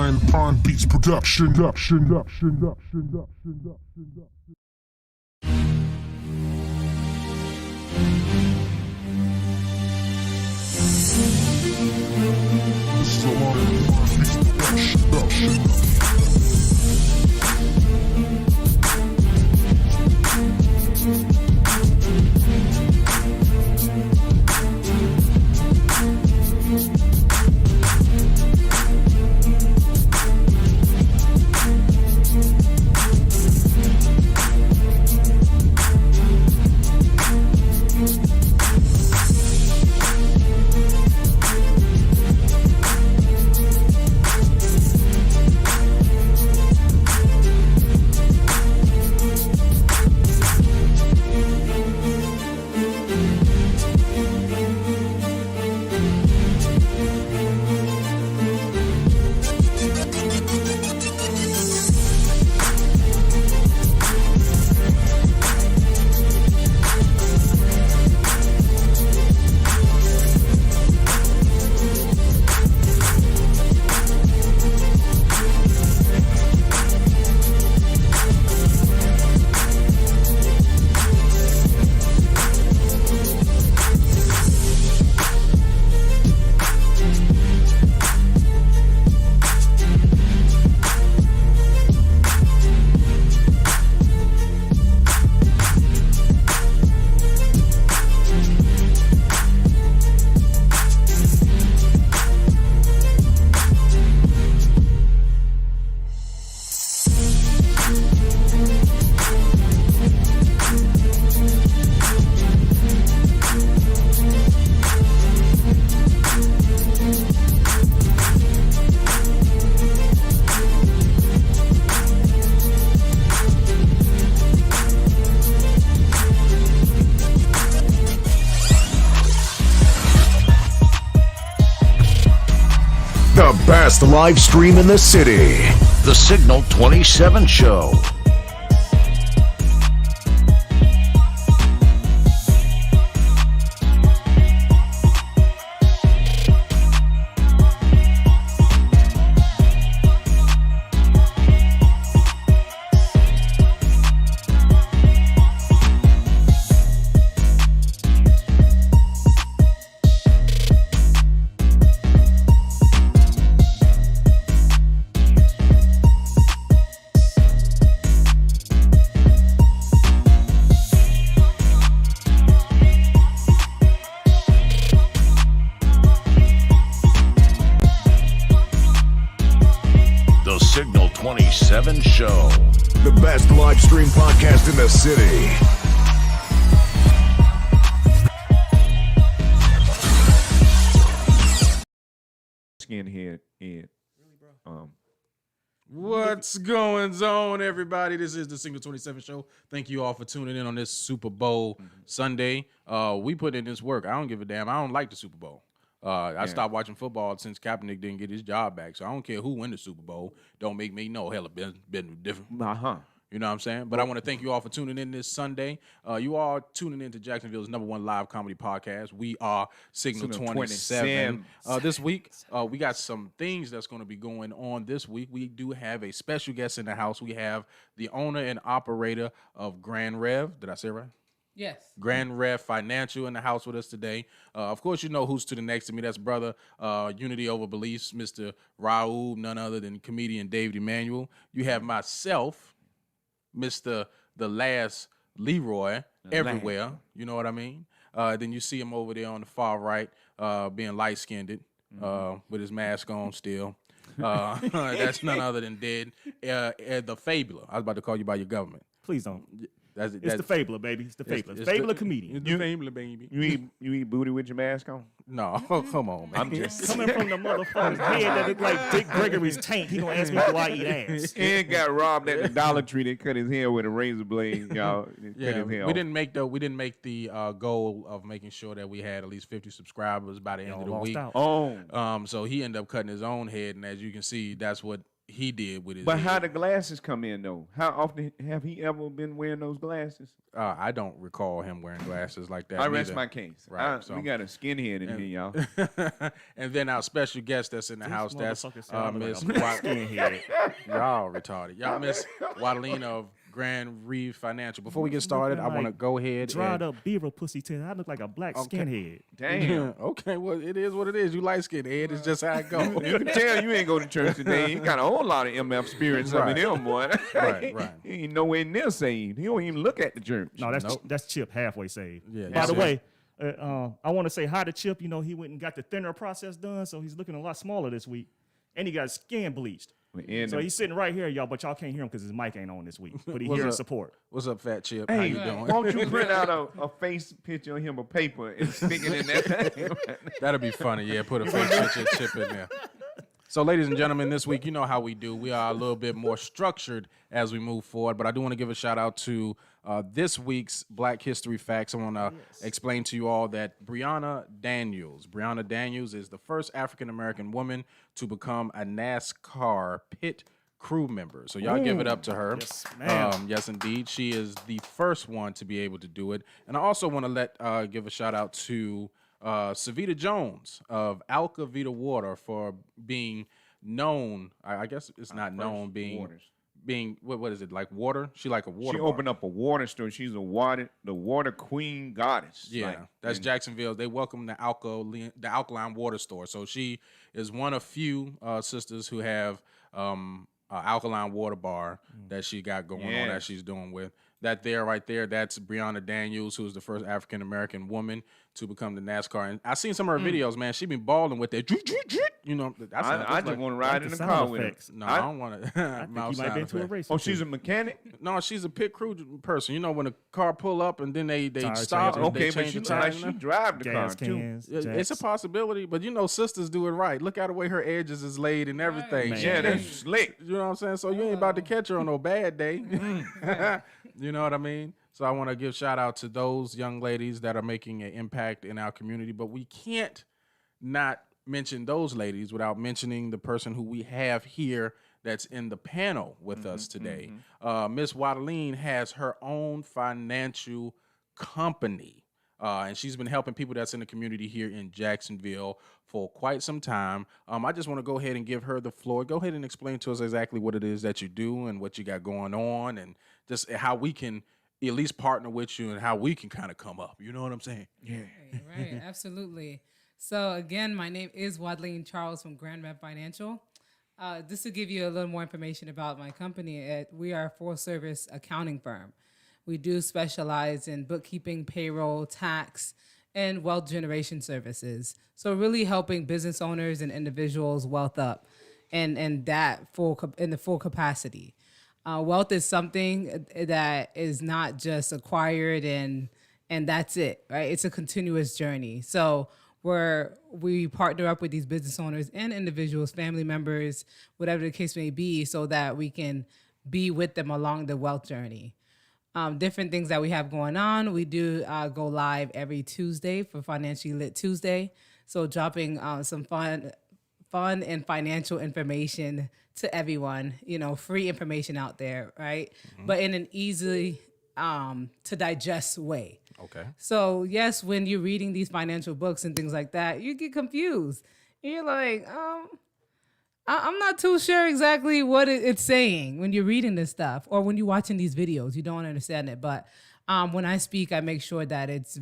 Pine Beats production. This is a Pine Beats production. The best live stream in the city. The Signal 27 Show. Signal 27 Show. The best live stream podcast in the city. Skin here in. What's going on, everybody? This is the Signal 27 Show. Thank you all for tuning in on this Super Bowl Sunday. We put in this work. I don't give a damn. I don't like the Super Bowl. I stopped watching football since Kaepernick didn't get his job back. So I don't care who win the Super Bowl. Don't make me know. Hell, it's been different. You know what I'm saying? But I want to thank you all for tuning in this Sunday. You all tuning in to Jacksonville's #1 live comedy podcast. We are Signal 27. This week, we got some things that's going to be going on this week. We do have a special guest in the house. We have the owner and operator of GRANDREVE. Did I say it right? Yes. GRANDREVE Financial in the house with us today. Of course, you know who's to the next to me. That's brother Unity Over Beliefs, Mr. Raul, none other than comedian David Emanuel. You have myself, Mr. The Last Leroy, everywhere. You know what I mean? Then you see him over there on the far right, being light-skinned, with his mask on still. That's none other than Dead. The Fabler. I was about to call you by your government. Please don't. It's the Fabler, baby. It's the Fabler. Fabler comedian. It's the Fabler, baby. You eat booty with your mask on? No, come on, man. I'm just coming from the motherfucker's head that look like Dick Gregory's tank. He gonna ask me, do I eat ass? He got robbed at the Dollar Tree. They cut his hair with a razor blade, y'all. Yeah, we didn't make the goal of making sure that we had at least 50 subscribers by the end of the week. Oh, so he ended up cutting his own head, and as you can see, that's what he did with his But head. how the glasses come in though? How often have he ever been wearing those glasses? I don't recall him wearing glasses like that. I rest neither. my case. Right, so- We got a skinhead in here, y'all. And then our special guest that's in the house, that's Motherfucker said I look Miss like a black skinhead. Y'all retarded. Y'all Miss Wadelene of GRANDREVE Financial. Before we get started, I want to like go ahead Dried and... up beaver pussy tail. I look like a black skinhead. Damn. Okay, well, it is what it is. You light skinned, Ed. It's just how it goes. You can tell you ain't go to church today. You got a whole lot of MF spirits up in him, boy. Right. He ain't nowhere near saved. He don't even look at the church. No, that's Nope. that's Chip halfway saved. Yeah, By that's the it. way, I want to say hi to Chip. You know, he went and got the thinner process done, so he's looking a lot smaller this week, and he got his skin bleached. So he's sitting right here, y'all, but y'all can't hear him because his mic ain't on this week. But he What's here to up? support. What's up, Fat Chip? How Hey, you doing? won't you print out a face picture of him of paper and stick it in that thing? That'd be funny. Yeah, put a face picture of Chip in there. So, ladies and gentlemen, this week, you know how we do. We are a little bit more structured as we move forward, but I do want to give a shout out to this week's Black History Facts. I want to explain to you all that Breonna Daniels is the first African-American woman to become a NASCAR pit crew member. So y'all give it up to her. Yes, ma'am. Yes, indeed. She is the first one to be able to do it. And I also want to give a shout out to Savita Jones of Alka Vita Water for being known. I guess it's not known being what is it, like water? She like a water. She bar. opened up a water store. She's the water queen goddess. Yeah, Like, that's and Jacksonville. They welcome the alkaline water store. So she is one of few sisters who have alkaline water bar that she got going on that Yes. she's doing with. That there, right there, that's Breonna Daniels, who is the first African American woman to become the NASCAR. And I seen some of her videos, man. She been balling with that. You know, I just want to ride in the car with her. No, I don't want to. I think you might have been to a race. Oh, or she's two. a mechanic? No, she's a pit crew person. You know, when the car pull up and then they Tire stop. change. and they Okay, but change she the tire. she drive the car gas too. cans. It's a jacks. possibility, but you know, sisters do it right. Look at the way her edges is laid and everything. Man. Yeah, that's slick. You know what I'm saying? So you ain't about to catch her on no bad day. You know what I mean? So I want to give shout out to those young ladies that are making an impact in our community, but we can't not mention those ladies without mentioning the person who we have here that's in the panel with us today. Miss Wadelene has her own financial company. And she's been helping people that's in the community here in Jacksonville for quite some time. I just want to go ahead and give her the floor. Go ahead and explain to us exactly what it is that you do and what you got going on and just how we can at least partner with you and how we can kind of come up. You know what I'm saying? Yeah. Right, absolutely. So again, my name is Wadelene Charles from GRANDREVE Financial. Just to give you a little more information about my company, we are a full-service accounting firm. We do specialize in bookkeeping, payroll, tax, and wealth generation services. So really helping business owners and individuals wealth up, and in the full capacity. Wealth is something that is not just acquired and that's it, right? It's a continuous journey. So we partner up with these business owners and individuals, family members, whatever the case may be, so that we can be with them along the wealth journey. Different things that we have going on. We do go live every Tuesday for Financially Lit Tuesday. So dropping some fun and financial information to everyone, free information out there, right? But in an easily to digest way. Okay. So yes, when you're reading these financial books and things like that, you get confused. And you're like, I'm not too sure exactly what it's saying when you're reading this stuff or when you're watching these videos. You don't understand it. But when I speak, I make sure that it's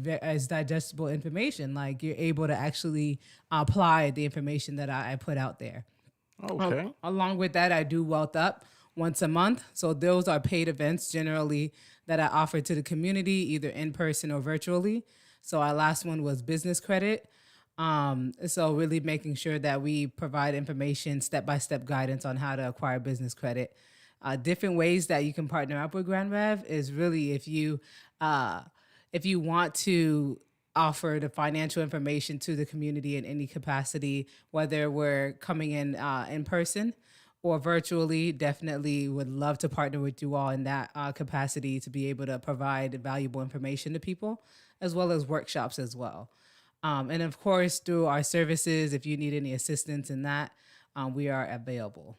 digestible information. Like you're able to actually apply the information that I put out there. Okay. Along with that, I do Wealth Up once a month. So those are paid events generally that I offer to the community, either in person or virtually. So our last one was business credit. So really making sure that we provide information, step-by-step guidance on how to acquire business credit. Different ways that you can partner up with GRANDREVE is really if you want to offer the financial information to the community in any capacity, whether we're coming in person or virtually, definitely would love to partner with you all in that capacity to be able to provide valuable information to people, as well as workshops as well. And of course, through our services, if you need any assistance in that, we are available.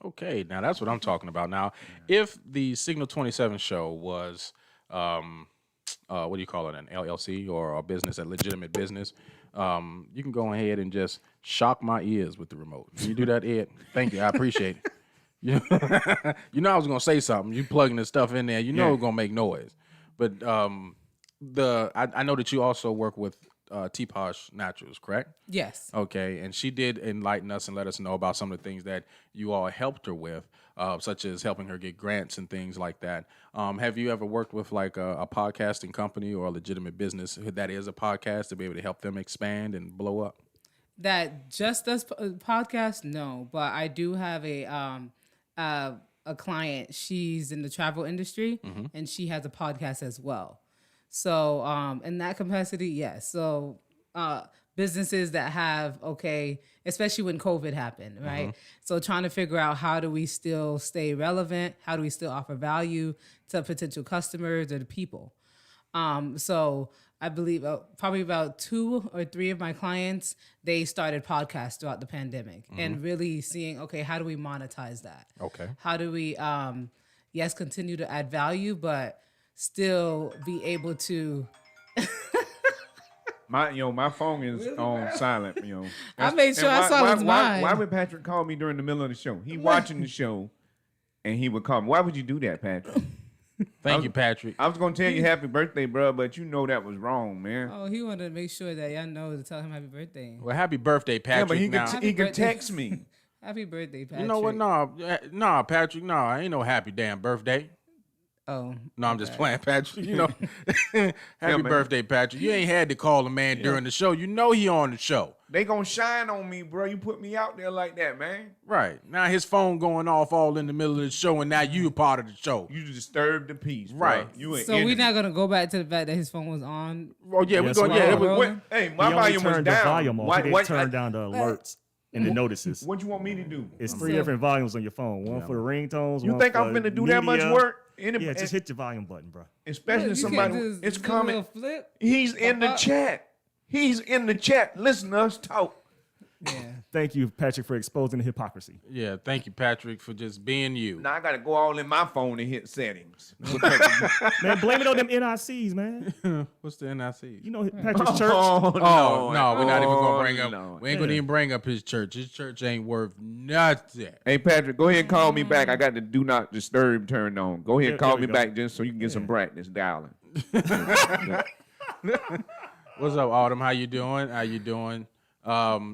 Okay, now that's what I'm talking about. Now, if the Signal 27 show was, what do you call it, an LLC or a business, a legitimate business, you can go ahead and just shock my ears with the remote. Can you do that, Ed? Thank you. I appreciate it. You know I was going to say something. You plugging this stuff in there, it's going to make noise. But I know that you also work with T-Posh Naturals, correct? Yes. Okay, and she did enlighten us and let us know about some of the things that you all helped her with, such as helping her get grants and things like that. Have you ever worked with like a podcasting company or a legitimate business that is a podcast to be able to help them expand and blow up? That just does podcast? No, but I do have a client. She's in the travel industry, and she has a podcast as well. So in that capacity, yes. So businesses that have, especially when COVID happened, right? So trying to figure out how do we still stay relevant? How do we still offer value to potential customers or the people? So I believe probably about 2 or 3 of my clients, they started podcasts throughout the pandemic and really seeing, how do we monetize that? Okay. How do we, continue to add value, but still be able to. My phone is on silent. I made sure I silenced mine. Why would Patrick call me during the middle of the show? He watching the show, and he would call me. Why would you do that, Patrick? Thank you, Patrick. I was gonna tell you happy birthday, bro, but you know that was wrong, man. Oh, he wanted to make sure that y'all know to tell him happy birthday. Well, happy birthday, Patrick. Yeah, but he Happy can birthday. text me. Happy birthday, Patrick. You know what? No, Patrick. No, ain't no happy damn birthday. Oh. No, I'm just playing, Patrick. Happy man. birthday, Patrick. You ain't had to call the man during the show. You know he on the show. They gonna shine on me, bro. You put me out there like that, man. Right. Now his phone going off all in the middle of the show, and now you a part of the show. You disturb the peace, bro. Right. You an So enemy. we're not gonna go back to the fact that his phone was on. Oh yeah, Yes, we're going. well, Yeah, well, Wait, hey, my He only volume was turned the down. volume off. He didn't What, turn down the alerts and the notices. what you want me to do? It's 3 different volumes on your phone. One for the ringtones. You one think for I'm finna do that much media. work? Yeah, just hit your volume button, bro. Especially You somebody. can't just It's do a coming. little Flip. He's in the chat. He's in the chat. Listen to us talk. Yeah. Thank you, Patrick, for exposing the hypocrisy. Yeah, thank you, Patrick, for just being you. Now I gotta go all in my phone and hit settings. Man, blame it on them NICs, man. What's the NIC? You know Patrick's church. Oh no, we're not even gonna bring up. Lord. We ain't gonna even bring up his church. His church ain't worth nothing. Hey Patrick, go ahead and call me back. I got the do not disturb turned on. Go ahead and There call we me go. back just so you can get some practice dialing. What's up, Autumn? How you doing?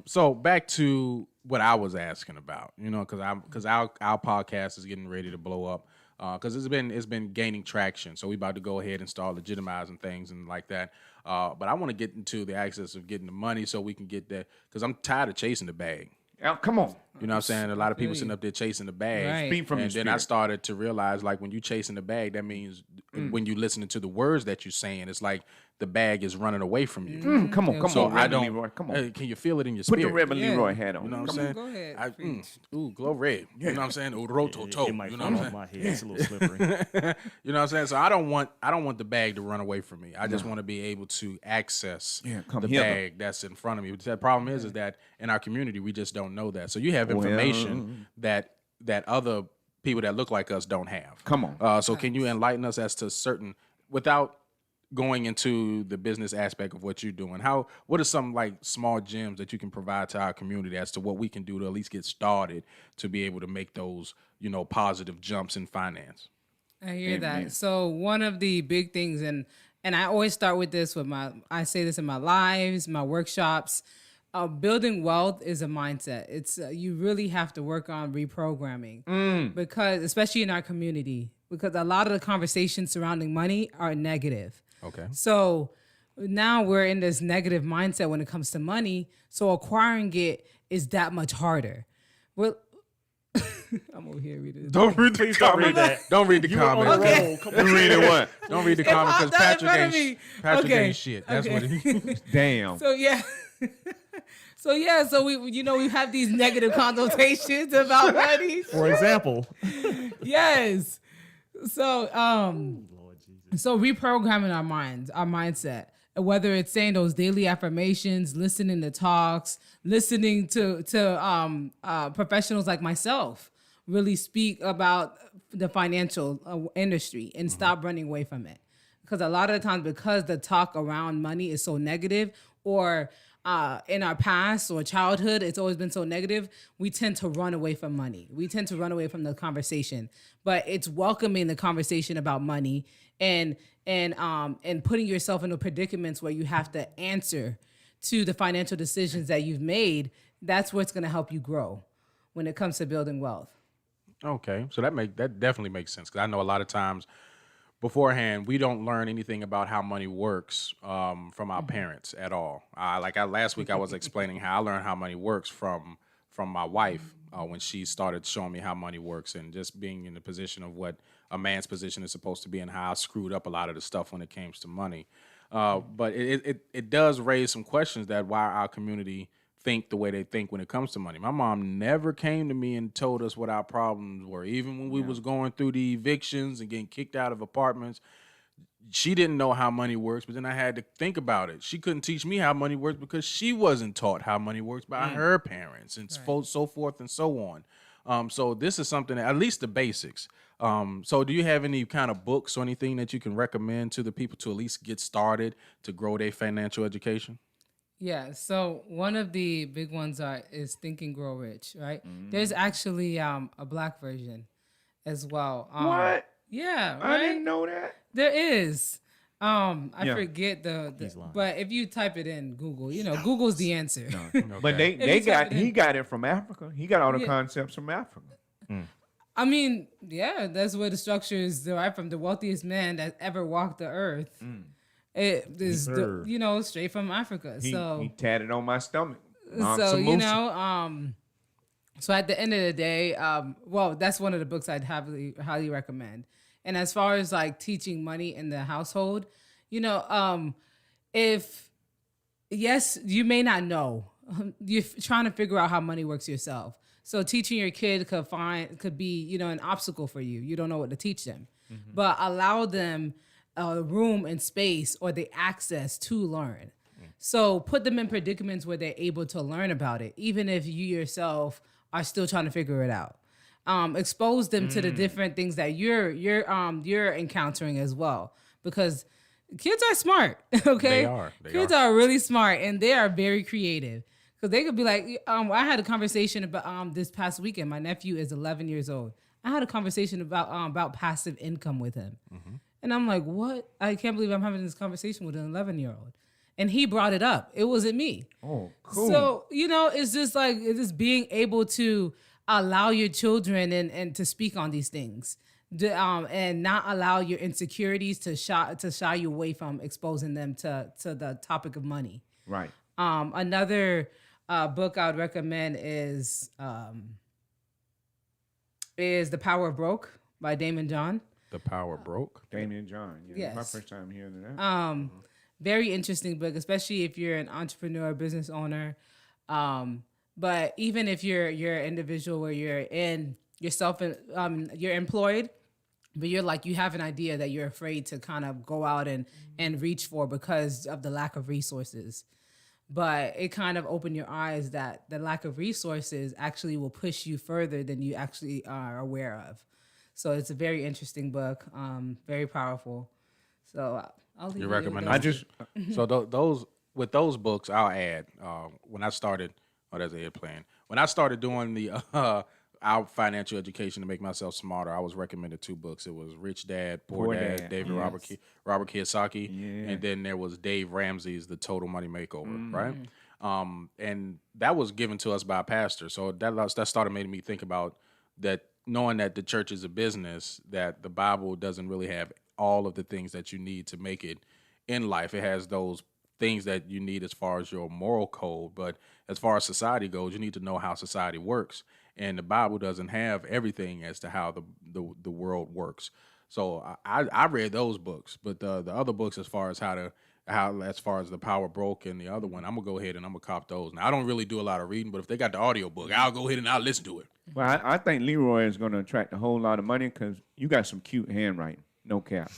So back to what I was asking about, because our podcast is getting ready to blow up, because it's been gaining traction. So we about to go ahead and start legitimizing things and like that. But I want to get into the access of getting the money so we can get that, because I'm tired of chasing the bag. Now, come on. You know what I'm saying? A lot of people sitting up there chasing the bag. Right. Speak from And your then I spirit. started to realize, like, when you chasing the bag, that means when you listening to the words that you're saying, it's like the bag is running away from you. Come on, come So on, I Reverend don't. Leroy. Come on. Can you feel it in your Put spirit? the Reverend Yeah. Leroy hat on. You know what I'm Come saying? on, go ahead, I, preach. glow red. You know what I'm saying? Ooh, roto toe. It might You know fall what I'm off saying? my head. It's a little slippery. You know what I'm saying? So I don't want the bag to run away from me. I just want to be able to access come the hither. bag that's in front of me. But the problem is that in our community we just don't know that. So you have information that other people that look like us don't have. Come on. So can you enlighten us as to certain, without going into the business aspect of what you're doing, what are some like small gems that you can provide to our community as to what we can do to at least get started to be able to make those, positive jumps in finance? I hear Amen. that. So one of the big things, and I always start with this I say this in my lives, my workshops. Building wealth is a mindset. It's you really have to work on reprogramming because, especially in our community, because a lot of the conversations surrounding money are negative. Okay. So now we're in this negative mindset when it comes to money. So acquiring it is that much harder. Well, I'm over here reading. Don't read the Please don't read that. Don't read the You were on comments. a Okay. roll. Come on. You reading what? Don't read the comments because popped out in Patrick front of ain't me. Patrick Okay. ain't shit. That's what Okay. it is. Damn. So yeah. So we have these negative connotations about money. For example, Yes. So so reprogramming our minds, our mindset, whether it's saying those daily affirmations, listening to talks, listening to professionals like myself, really speak about the financial industry and stop running away from it. Because a lot of the times, because the talk around money is so negative, or in our past or childhood, it's always been so negative, we tend to run away from money. We tend to run away from the conversation. But it's welcoming the conversation about money and putting yourself into predicaments where you have to answer to the financial decisions that you've made. That's what's going to help you grow when it comes to building wealth. Okay, so that definitely makes sense, because I know a lot of times beforehand we don't learn anything about how money works from our parents at all. Last week I was explaining how I learned how money works from my wife when she started showing me how money works, and just being in the position of what a man's position is supposed to be, and how I screwed up a lot of the stuff when it came to money. But it does raise some questions that why our community think the way they think when it comes to money. My mom never came to me and told us what our problems were. Even when we was going through the evictions and getting kicked out of apartments, she didn't know how money works, but then I had to think about it. She couldn't teach me how money works because she wasn't taught how money works by her parents, and so forth and so on. So this is something, at least the basics. So do you have any kind of books or anything that you can recommend to the people to at least get started to grow their financial education? Yeah, so one of the big ones is Think and Grow Rich, right? There's actually a black version as well. What? Yeah, right? I didn't know that. There is. I forget but if you type it in Google, Google's the answer. But he got it from Africa. He got all the concepts from Africa. I mean, yeah, that's where the structure is derived from. The wealthiest man that ever walked the earth. It is, straight from Africa. He tatted on my stomach. So at the end of the day, that's one of the books I'd highly recommend. And as far as like teaching money in the household, if you may not know, you're trying to figure out how money works yourself. So teaching your kid could be, an obstacle for you. You don't know what to teach them, but allow them room and space or the access to learn. So put them in predicaments where they're able to learn about it, even if you yourself are still trying to figure it out. Expose them to the different things that you're encountering as well, because kids are smart. Okay, kids are really smart, and they are very creative. Because they could be like, I had a conversation about this past weekend. My nephew is 11 years old. I had a conversation about passive income with him. And I'm like, what? I can't believe I'm having this conversation with an 11-year-old. And he brought it up. It wasn't me. Oh, cool. So, it's just like, it's just being able to allow your children and to speak on these things. And not allow your insecurities to shy you away from exposing them to the topic of money. Right. Another book I would recommend is The Power of Broke by Damon John. The Power Broke. Damien John. Yeah, Yes. My first time hearing that. Very interesting book, especially if you're an entrepreneur, business owner. But even if you're an individual where you're employed, but you have an idea that you're afraid to kind of go out and reach for because of the lack of resources. But it kind of opened your eyes that the lack of resources actually will push you further than you actually are aware of. So it's a very interesting book, very powerful. So I'll leave You it recommend with those? So those books, I'll add. When I started, there's Ed playing. When I started doing the our financial education to make myself smarter, I was recommended 2 books. It was Rich Dad, Poor Dad, David Robert Kiyosaki, and then there was Dave Ramsey's The Total Money Makeover, right? And that was given to us by a pastor. So that started making me think about that, knowing that the church is a business, that the Bible doesn't really have all of the things that you need to make it in life. It has those things that you need as far as your moral code, but as far as society goes, you need to know how society works. And the Bible doesn't have everything as to how the world works. So I read those books, but the other books, as far as as far as The Power Broke and the other one, I'm gonna go ahead and I'm gonna cop those. Now I don't really do a lot of reading, but if they got the audio book, I'll go ahead and I'll listen to it. Well, I think Leroy is going to attract a whole lot of money because you got some cute handwriting. No cap.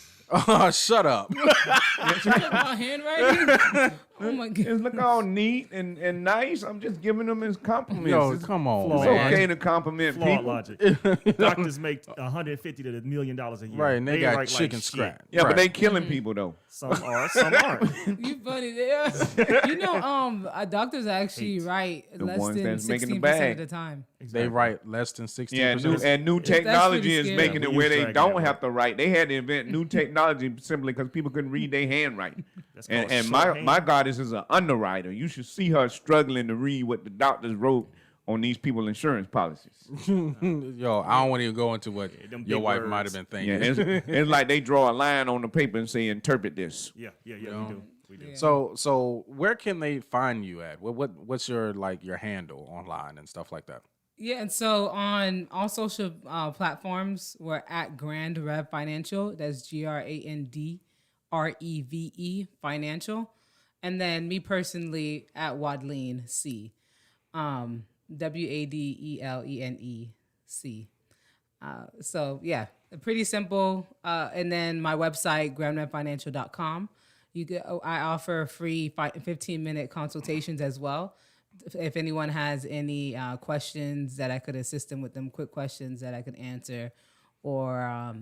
Shut up. My handwriting. Oh my It god. look all neat and nice. I'm just giving them his compliments. Yo, It's- come on, Flawed It's man. okay to compliment Flawed people. logic. Doctors make $150 to $1 million a year. Right, and they got write chicken like scratch. Yeah, Right. but they killing people though. Some are, some aren't. You funny there. You know, doctors actually write The less ones than that's making the 16% bag. of the time. They write less than 60%. Yeah, new technology pretty is scary. making Yeah, it we where use they Dragon don't that have to write. They had to invent new technology simply because people couldn't read their handwriting. That's called And my shorthand. goddess is an underwriter. You should see her struggling to read what the doctors wrote on these people's insurance policies. Yo, I don't want to even go into what them your big wife words. might have been Yeah, thinking. it's like they draw a line on the paper and say, interpret this. Yeah, we do. We do. So where can they find you at? What's your your handle online and stuff like that? Yeah, and so on all social platforms, we're at GRANDREVE Financial. That's GRANDREVE Financial. And then me personally at Wadelene C. WADELENE C. So yeah, pretty simple. And then my website, grandrevefinancial.com. I offer free 15-minute consultations as well. If anyone has any questions that I could assist them with, them quick questions that I could answer, or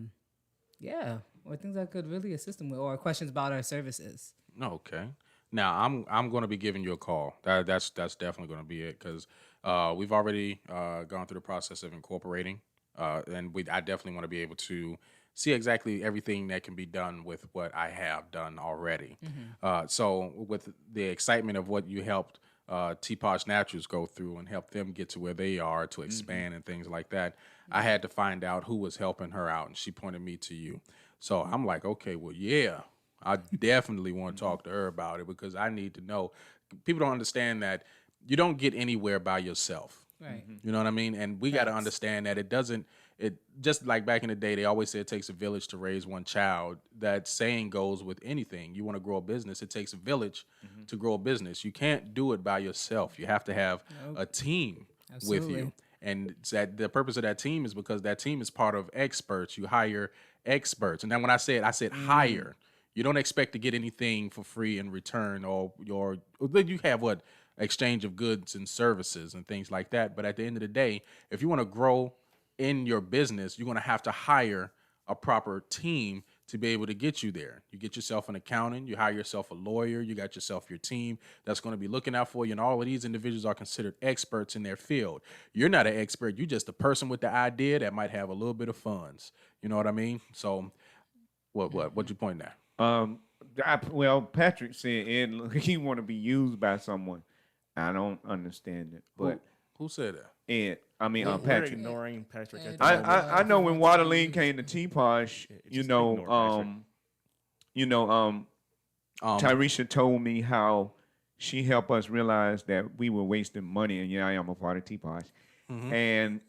or things I could really assist them with, or questions about our services. Okay. Now I'm going to be giving you a call. That's definitely going to be it because we've already gone through the process of incorporating, and I definitely want to be able to see exactly everything that can be done with what I have done already. So with the excitement of what you helped T-Posh Naturals go through and help them get to where they are to expand and things like that, I had to find out who was helping her out, and she pointed me to you. So I'm like, okay, well, yeah, I definitely want to talk to her about it because I need to know. People don't understand that you don't get anywhere by yourself. Right. You know what I mean? And we got to understand that it just like back in the day, they always say it takes a village to raise one child. That saying goes with anything. You want to grow a business, it takes a village to grow a business. You can't do it by yourself. You have to have a team with you. And that the purpose of that team is because that team is part of experts. You hire experts. And then when I said hire. You don't expect to get anything for free in return, or you have exchange of goods and services and things like that. But at the end of the day, if you want to grow in your business, you're going to have to hire a proper team to be able to get you there. You get yourself an accountant, you hire yourself a lawyer, you got yourself your team that's going to be looking out for you. And all of these individuals are considered experts in their field. You're not an expert. You're just a person with the idea that might have a little bit of funds. You know what I mean? So what'd you point at? Patrick said Ed, he want to be used by someone. I don't understand it, but Who said that? Ed, We're Patrick. ignoring Patrick. At the moment. I know when Wadelene came to T-Posh, Tyresha told me how she helped us realize that we were wasting money, and I am a part of T-Posh, and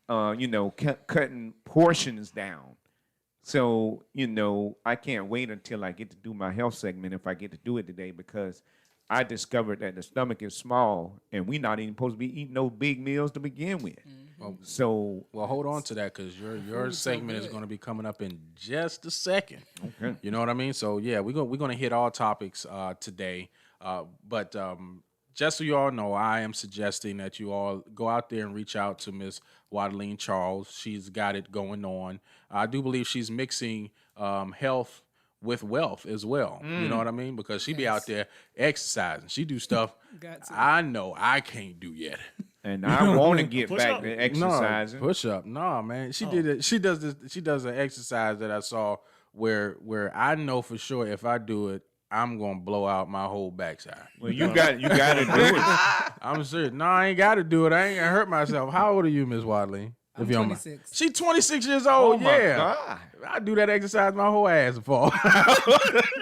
cutting portions down. So, I can't wait until I get to do my health segment if I get to do it today because I discovered that the stomach is small and we're not even supposed to be eating no big meals to begin with. So, Well, hold on to that because your segment is going to be coming up in just a second. Okay. You know what I mean? So, yeah, we're going to hit all topics today. But just so you all know, I am suggesting that you all go out there and reach out to Miss Wadelene Charles. She's got it going on. I do believe she's mixing health with wealth as well. You know what I mean? Because she be out there exercising. She do stuff I know I can't do yet. and I want to get Push back up. to exercising. No, push up. No, man. She did it. She does this. She does an exercise that I saw where I know for sure if I do it, I'm gonna blow out my whole backside. Well, you got to do it. I'm serious. No, I ain't got to do it. I ain't gonna hurt myself. How old are you, Miss Wadelene? I'm 26. She's 26 years old. Oh, my yeah. God. I do that exercise, my whole ass will fall.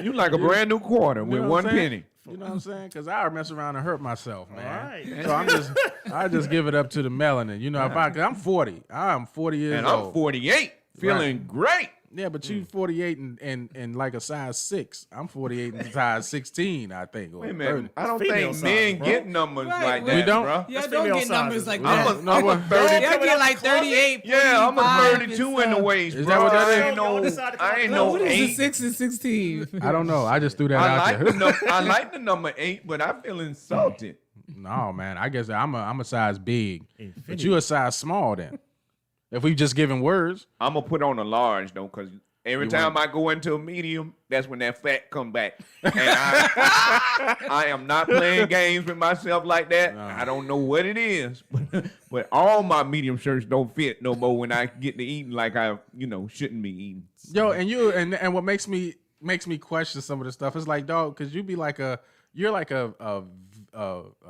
You like a brand new quarter with know one what I'm saying? penny. You know what I'm saying? Because I mess around and hurt myself, man. right. So I just give it up to the melanin. You know, cause I'm 40. I'm 40 years And old. I'm 48, feeling great. Yeah, but you 48 and like a size 6. I'm 48 and size 16, I think. Or Wait a minute. 30. I don't female think size, men bro. get numbers Right, like we that, don't? bro. Yeah, That's don't female get numbers sizes. like I'm that. a 30. Y'all get like 38. Yeah, I'm a 45 32 and in the stuff. waist, Is bro. that what that I is? ain't Yo, on no, this side of the I ain't clock. no What is a 8. 6 and 16? I don't know. I just threw that I out like, there. I like the number 8, but I feel insulted. No, man. I guess I'm a size big, but Infinity. you a size small then. If we just giving words, I'm gonna put on a large though, because every time I go into a medium, that's when that fat come back. And I am not playing games with myself like that. I don't know what it is, but all my medium shirts don't fit no more when I get to eating like I shouldn't be eating. yo, and what makes me question some of the stuff is like, dog, because you're like a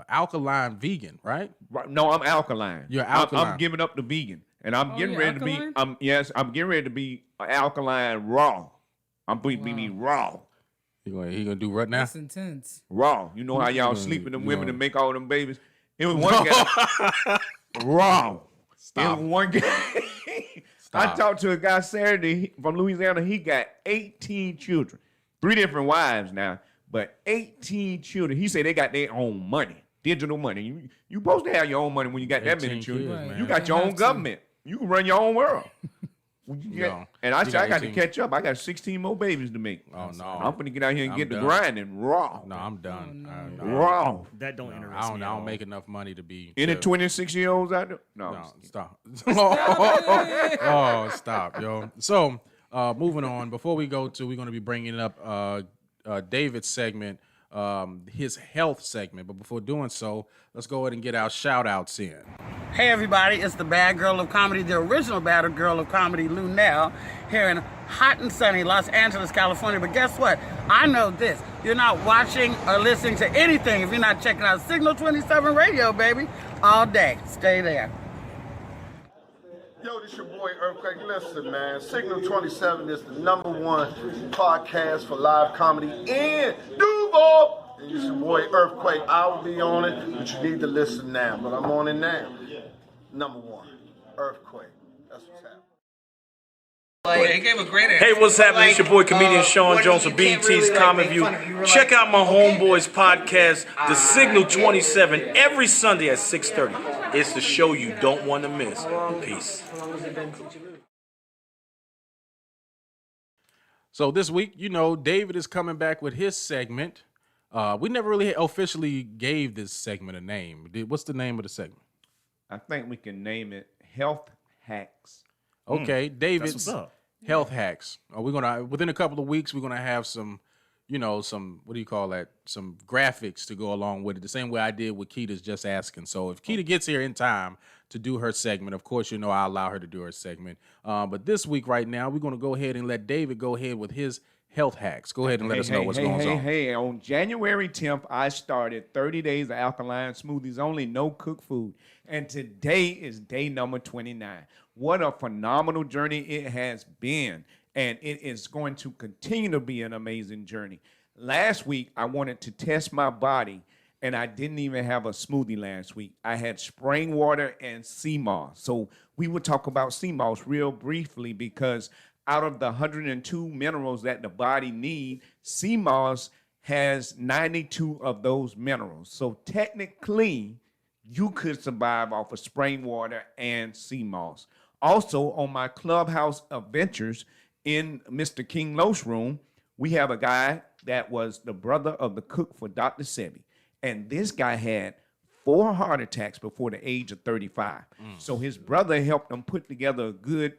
alkaline vegan, right? Right, no, I'm alkaline. You're alkaline. I'm giving up the vegan, and I'm getting you're ready to be. alkaline? I'm getting ready to be alkaline raw. I'm going to be raw. He gonna do what now? That's intense. Raw. You know how y'all sleep with them women yeah. and make all them babies? It was one guy. Raw. Stop. It was one guy. I talked to a guy Saturday from Louisiana. He got 18 children. 3 different wives now, but 18 children. He said they got their own money. Digital money. You supposed to have your own money when you got that many 18 children. kids, man. You got They your own have to. government. You can run your own world. Yo, And I you said, I got to 18. catch up. I got 16 more babies to make. Oh, no. I'm going to get out here and I'm get the done. grinding raw. No, I'm done. Raw. That don't interest I me. don't at all. make enough money to be. Any to- 26-year-olds out there? No. No, stop. Oh, stop, yo. So, moving on. Before we go to, we're going to be bringing up David's segment, his health segment. But before doing so, let's go ahead and get our shout outs in. Hey everybody, it's the bad girl of comedy, the original bad girl of comedy, Lunel, here in hot and sunny Los Angeles, California. But guess what? I know this. You're not watching or listening to anything if you're not checking out Signal 27 Radio, baby, all day. Stay there. Yo, this your boy Earthquake. Listen, man, Signal 27 is the #1 podcast for live comedy in Duval. And it's your boy Earthquake. I'll be on it, but you need to listen now. But I'm on it now. #1, Earthquake. That's what's happening. Hey, what's happening? It's your boy comedian Sean Jones of BET's Common View. Check out my homeboys podcast, The Signal 27, every Sunday at 6:30. It's the show you don't want to miss. Peace. So this week, David is coming back with his segment. We never really officially gave this segment a name. What's the name of the segment? I think we can name it Health Hacks. Okay, David's That's what's up. health hacks. We're gonna within a couple of weeks we're gonna have some, some what do you call that? Some graphics to go along with it. The same way I did with Keita's Just Asking. So if Keita gets here in time to do her segment, of course I'll allow her to do her segment. But this week right now we're gonna go ahead and let David go ahead with his health hacks. Go ahead and let us know what's going on. Hey, on January 10th, I started 30 days of alkaline smoothies only, no cooked food. And today is day number 29. What a phenomenal journey it has been. And it is going to continue to be an amazing journey. Last week, I wanted to test my body, and I didn't even have a smoothie last week. I had spring water and sea moss. So we would talk about sea moss real briefly because out of the 102 minerals that the body needs, sea moss has 92 of those minerals. So technically, you could survive off of spring water and sea moss. Also, on my Clubhouse Adventures in Mr. King Lo's room, we have a guy that was the brother of the cook for Dr. Sebi. And this guy had 4 heart attacks before the age of 35. So his brother helped him put together a good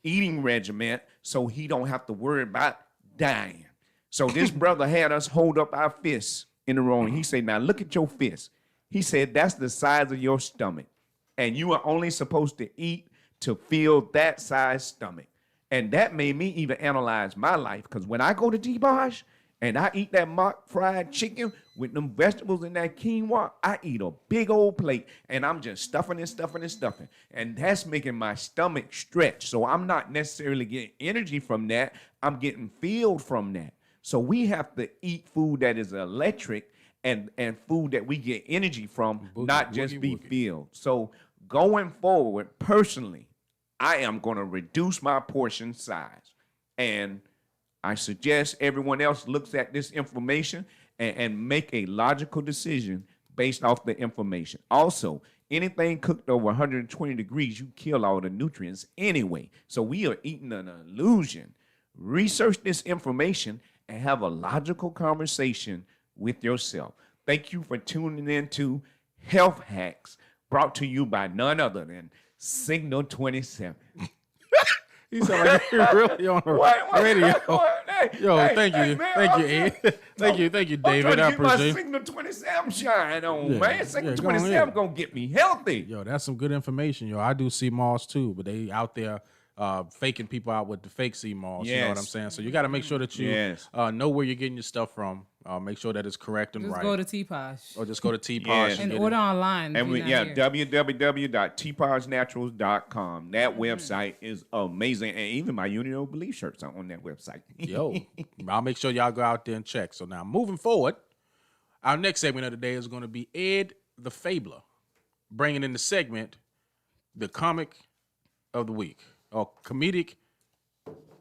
eating regimen so he don't have to worry about dying. So this brother had us hold up our fists in a row, and he said, now look at your fist. He said, that's the size of your stomach. And you are only supposed to eat to fill that size stomach. And that made me even analyze my life, because when I go to D-Bosh and I eat that mock fried chicken with them vegetables and that quinoa, I eat a big old plate, and I'm just stuffing and stuffing and stuffing. And that's making my stomach stretch. So I'm not necessarily getting energy from that. I'm getting filled from that. So we have to eat food that is electric and food that we get energy from, not just be filled. So going forward, personally, I am going to reduce my portion size. And I suggest everyone else looks at this information and make a logical decision based off the information. Also, anything cooked over 120 degrees, you kill all the nutrients anyway. So we are eating an illusion. Research this information and have a logical conversation with yourself. Thank you for tuning in to Health Hacks, brought to you by none other than Signal 27. He sound like you're really on the radio. Yo, thank you, Ed. Thank you, David. I appreciate my appreciate it. Signal 27 shine on, Yeah, man. Signal yeah, go on 27 ahead. gonna get me healthy. Yo, that's some good information, yo. I do sea moss too, but they out there faking people out with the fake sea moss. You know what I'm Yes. saying? So you got to make sure that you Yes. know where you're getting your stuff from. Make sure that it's correct and Just right. go to T-Posh Or just go to T-Posh Yes. and get order it. online. And if you're not here. www.tpodnaturals.com. That website is amazing. And even my Unity Belief shirts are on that website. Yo, I'll make sure y'all go out there and check. So now, moving forward, our next segment of the day is going to be Ed the Fabler, bringing in the segment, the comic of the week, or comedic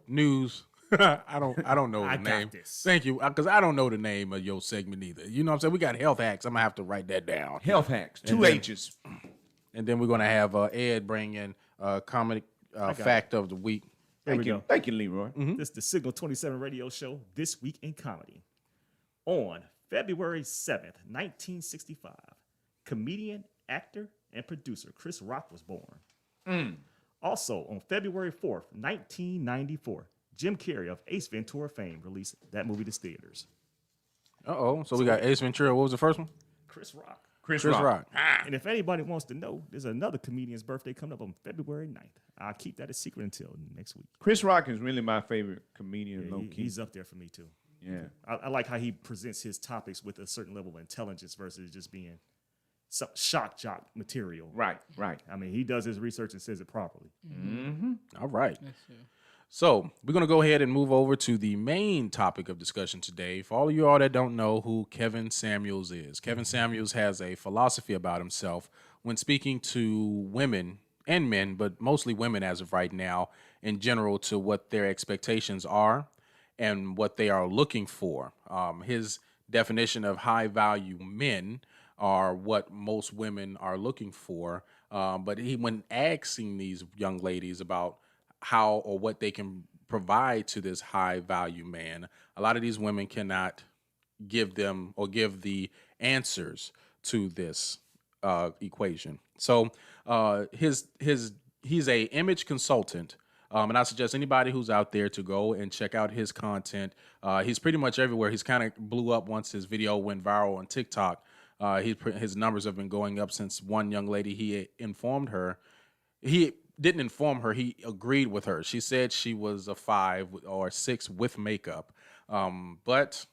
news. I don't know the I got name. this. Thank you, because I don't know the name of your segment either. You know what I'm saying? We got health hacks. I'm gonna have to write that down. Health Hacks, And two then- H's. And then we're gonna have Ed bring in comic fact of the week. Here we go. Thank you, Leroy. This is the Signal 27 radio show, This Week in Comedy. On February 7th, 1965, comedian, actor, and producer Chris Rock was born. Also, on February 4th, 1994, Jim Carrey of Ace Ventura fame released that movie to theaters. So we got Ace Ventura. What was the first one? Chris Rock. Chris Chris Rock. Rock. And if anybody wants to know, there's another comedian's birthday coming up on February 9th. I'll keep that a secret until next week. Chris Rock is really my favorite comedian, low key. He's up there for me, too. Yeah. I like how he presents his topics with a certain level of intelligence versus just being some shock jock material. Right. I mean, he does his research and says it properly. All right. So we're going to go ahead and move over to the main topic of discussion today. For all of you all that don't know who Kevin Samuels is, Kevin Samuels has a philosophy about himself when speaking to women and men, but mostly women as of right now, in general, to what their expectations are and what they are looking for. His definition of high value men are what most women are looking for. But when asking these young ladies about how or what they can provide to this high value man, a lot of these women cannot give them or give the answers to this equation. So he's a image consultant. And I suggest anybody who's out there to go and check out his content. He's pretty much everywhere. He's kind of blew up once his video went viral on TikTok. His numbers have been going up since one young lady, he informed her. He didn't inform her. He agreed with her. She said she was a 5 or 6 with makeup. But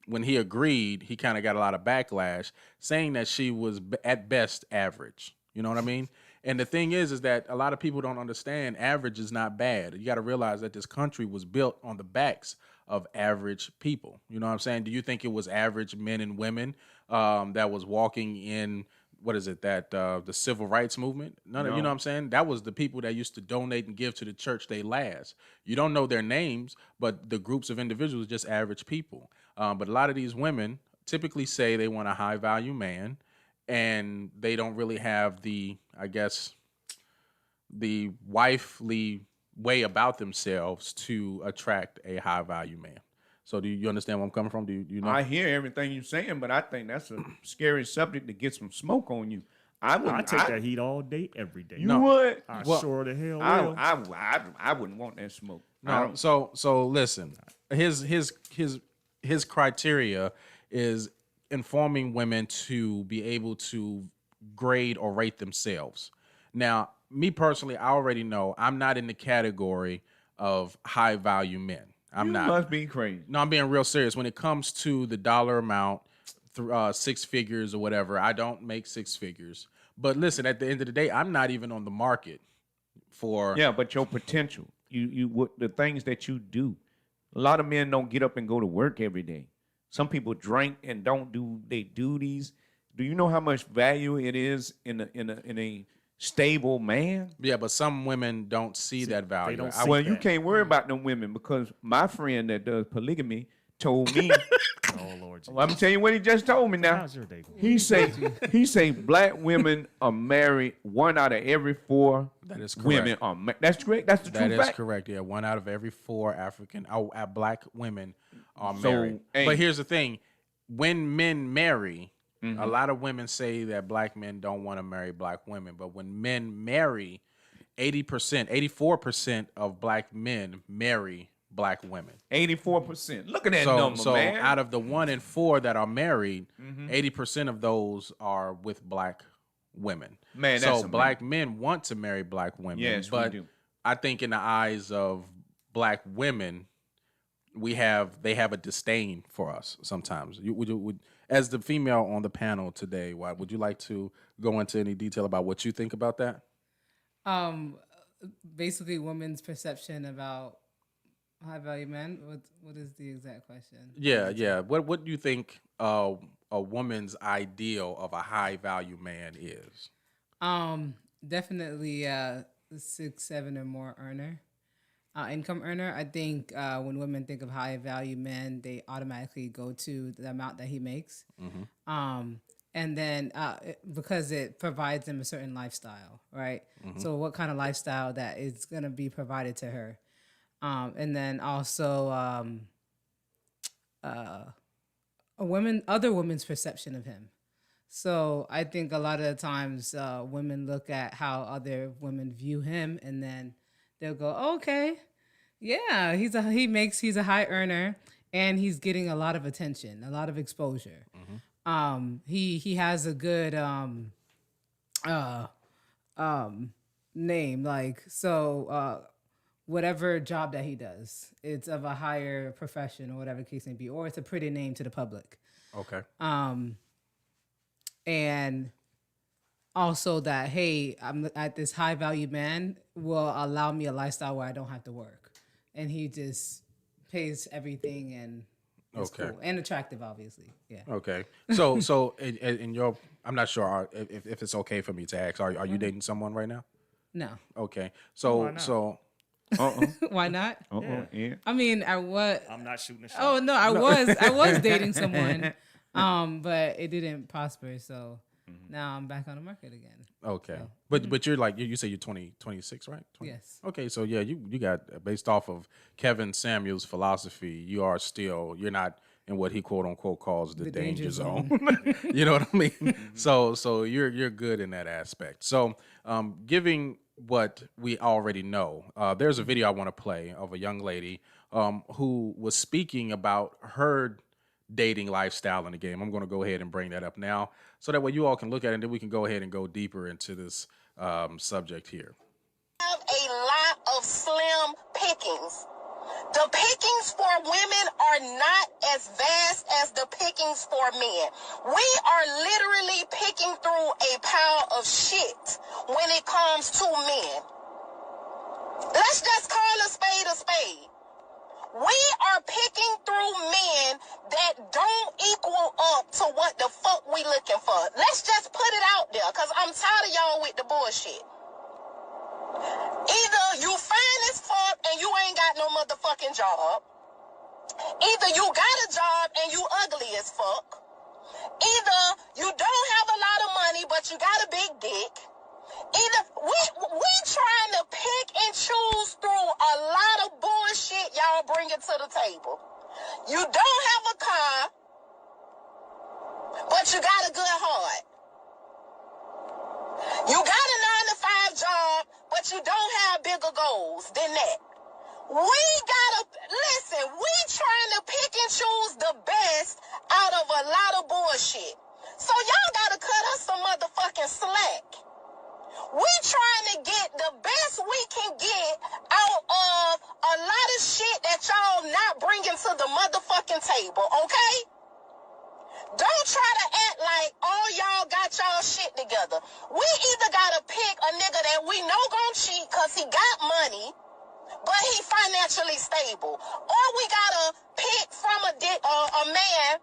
when he agreed, he kind of got a lot of backlash saying that she was at best average. You know what I mean? And the thing is that a lot of people don't understand average is not bad. You got to realize that this country was built on the backs of average people. You know what I'm saying? Do you think it was average men and women that was walking in, the civil rights movement? No. You know what I'm saying? That was the people that used to donate and give to the church they last. You don't know their names, but the groups of individuals are just average people. But a lot of these women typically say they want a high value man, and they don't really have the wifely way about themselves to attract a high value man. So do you understand where I'm coming from? Do you know? I hear everything you're saying, but I think that's a scary subject to get some smoke on you. I take that heat all day, every day. You would? I Well, sure the hell will. I wouldn't want that smoke. No, so listen. His criteria is informing women to be able to grade or rate themselves. Now, me personally, I already know I'm not in the category of high value men. I'm not. You must be crazy. No, I'm being real serious. When it comes to the dollar amount, 6 figures or whatever, I don't make 6 figures. But listen, at the end of the day, I'm not even on the market for. Yeah, but your potential, the things that you do. A lot of men don't get up and go to work every day. Some people drink and don't do their duties. Do you know how much value it is in a stable man. Yeah, but some women don't see that value. they don't I- see Well, you that. can't worry about them women because my friend that does polygamy told me. Oh Lord. Well, I'm telling you what he just told me now. How's your day going? He say black women are married 1 out of every 4 That is correct. women are married. That's correct. That's the That true is fact. correct. Yeah, 1 out of every 4 black women are So, married. hey. But here's the thing: when men marry, Mm-hmm. a lot of women say that black men don't want to marry black women. But when men marry, 80%, 84% of black men marry black women. 84%. Look at that So, number, so man. out of the 1 in 4 that are married, 80% of those are with black women. Man, so that's amazing. black men want to marry black women. Yes, we but do. I think in the eyes of black women, they have a disdain for us sometimes. Would as the female on the panel today, would you like to go into any detail about what you think about that? Basically, women's perception about high value men. What is the exact question? Yeah. What do you think a woman's ideal of a high value man is? Definitely 6, 7 or more earner, income earner. I think when women think of high value men, they automatically go to the amount that he makes. And then because it provides them a certain lifestyle, right? So what kind of lifestyle that is going to be provided to her? And then also other women's perception of him. So I think a lot of the times women look at how other women view him, and then they'll go, oh, "Okay, yeah, he's a high earner, and he's getting a lot of attention, a lot of exposure. He has a good name, like so." Whatever job that he does, it's of a higher profession or whatever the case may be, or it's a pretty name to the public. Okay. And also that, hey, I'm at this high value man will allow me a lifestyle where I don't have to work. And he just pays everything and it's Okay. cool. And attractive, obviously. Yeah. Okay. So in your, I'm not sure if it's okay for me to ask, are you dating someone right now? No. Okay. Why not? So Why not? Yeah. I mean, I'm not shooting a shot. Oh no, I was dating someone, but it didn't prosper. So now I'm back on the market again. okay. But you're like you say you're 26, right? 20? Yes. Okay, so yeah, you got, based off of Kevin Samuel's philosophy, you're not in what he quote unquote calls the danger zone. You know what I mean? So you're good in that aspect. So giving what we already know, there's a video I want to play of a young lady who was speaking about her dating lifestyle in the game. I'm going to go ahead and bring that up now so that way you all can look at it, and then we can go ahead and go deeper into this subject here. Have a lot of slim pickings. The pickings for women are not as vast as the pickings for men. We are literally picking through a pile of shit when it comes to men. Let's just call a spade a spade. We are picking through men that don't equal up to what the fuck we looking for. Let's just put it out there, because I'm tired of y'all with the bullshit. Either you fine as fuck and you ain't got no motherfucking job. Either you got a job and you ugly as fuck. Either you don't have a lot of money but you got a big dick. Either we trying to pick and choose through a lot of bullshit y'all bringing to the table. You don't have a car, but you got a good heart. You got a 9-to-5 job, but you don't have bigger goals than that. We trying to pick and choose the best out of a lot of bullshit. So y'all gotta cut us some motherfucking slack. We trying to get the best we can get out of a lot of shit that y'all not bringing to the motherfucking table, okay? Don't try to act like all y'all got y'all shit together. We either gotta pick a nigga that we know gon' cheat cause he got money, but he financially stable, or we gotta pick from a man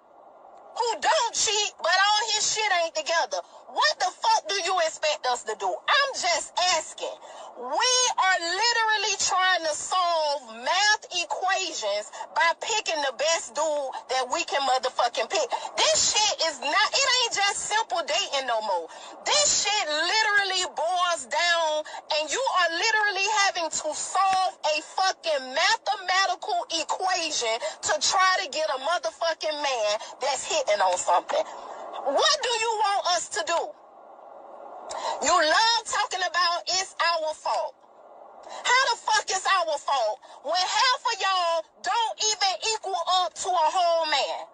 who don't cheat, but all his shit ain't together. What the fuck do you expect us to do? I'm just asking. We are literally trying to solve math equations by picking the best dude that we can motherfucking pick. This shit is not, it ain't just simple dating no more. This shit literally boils down, and you are literally having to solve a fucking mathematical equation to try to get a motherfucking man that's hitting on something. What do you want us to do? You love talking about it's our fault. How the fuck is our fault when half of y'all don't even equal up to a whole man?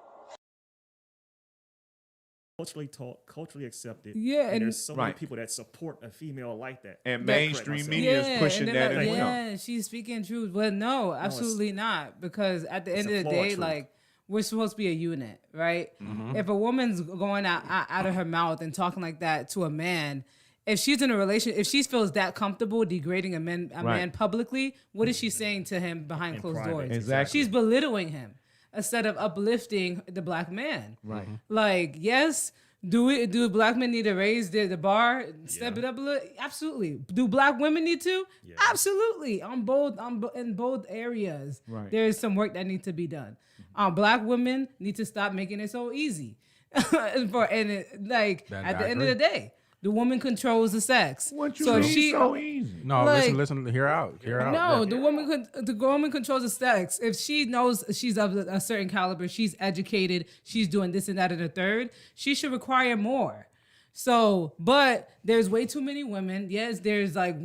Culturally taught, culturally accepted. Yeah, and there's so many right. people that support a female like that. And That mainstream correct media myself. is pushing and that they're as like, well. yeah, she's speaking truth. But no, absolutely not. Because at the end of the flawed day, truth. like, we're supposed to be a unit, right? Mm-hmm. If a woman's going out of her mouth and talking like that to a man, if she's in a relationship, if she feels that comfortable degrading a man publicly, what is she saying to him behind In closed private, doors? Exactly. She's belittling him instead of uplifting the black man. Right. Like, yes, do black men need to raise the bar, step it up a little? Absolutely. Do black women need to? Absolutely. In both areas, Right. there is some work that needs to be done. Black women need to stop making it so easy. At the end of the day, the woman controls the sex. What you so mean if she, so easy? No, Like- listen, hear out. no, Yeah. the woman controls the sex. If she knows she's of a certain caliber, she's educated, she's doing this and that and the third, she should require more. So, but there's way too many women. Yes, there's like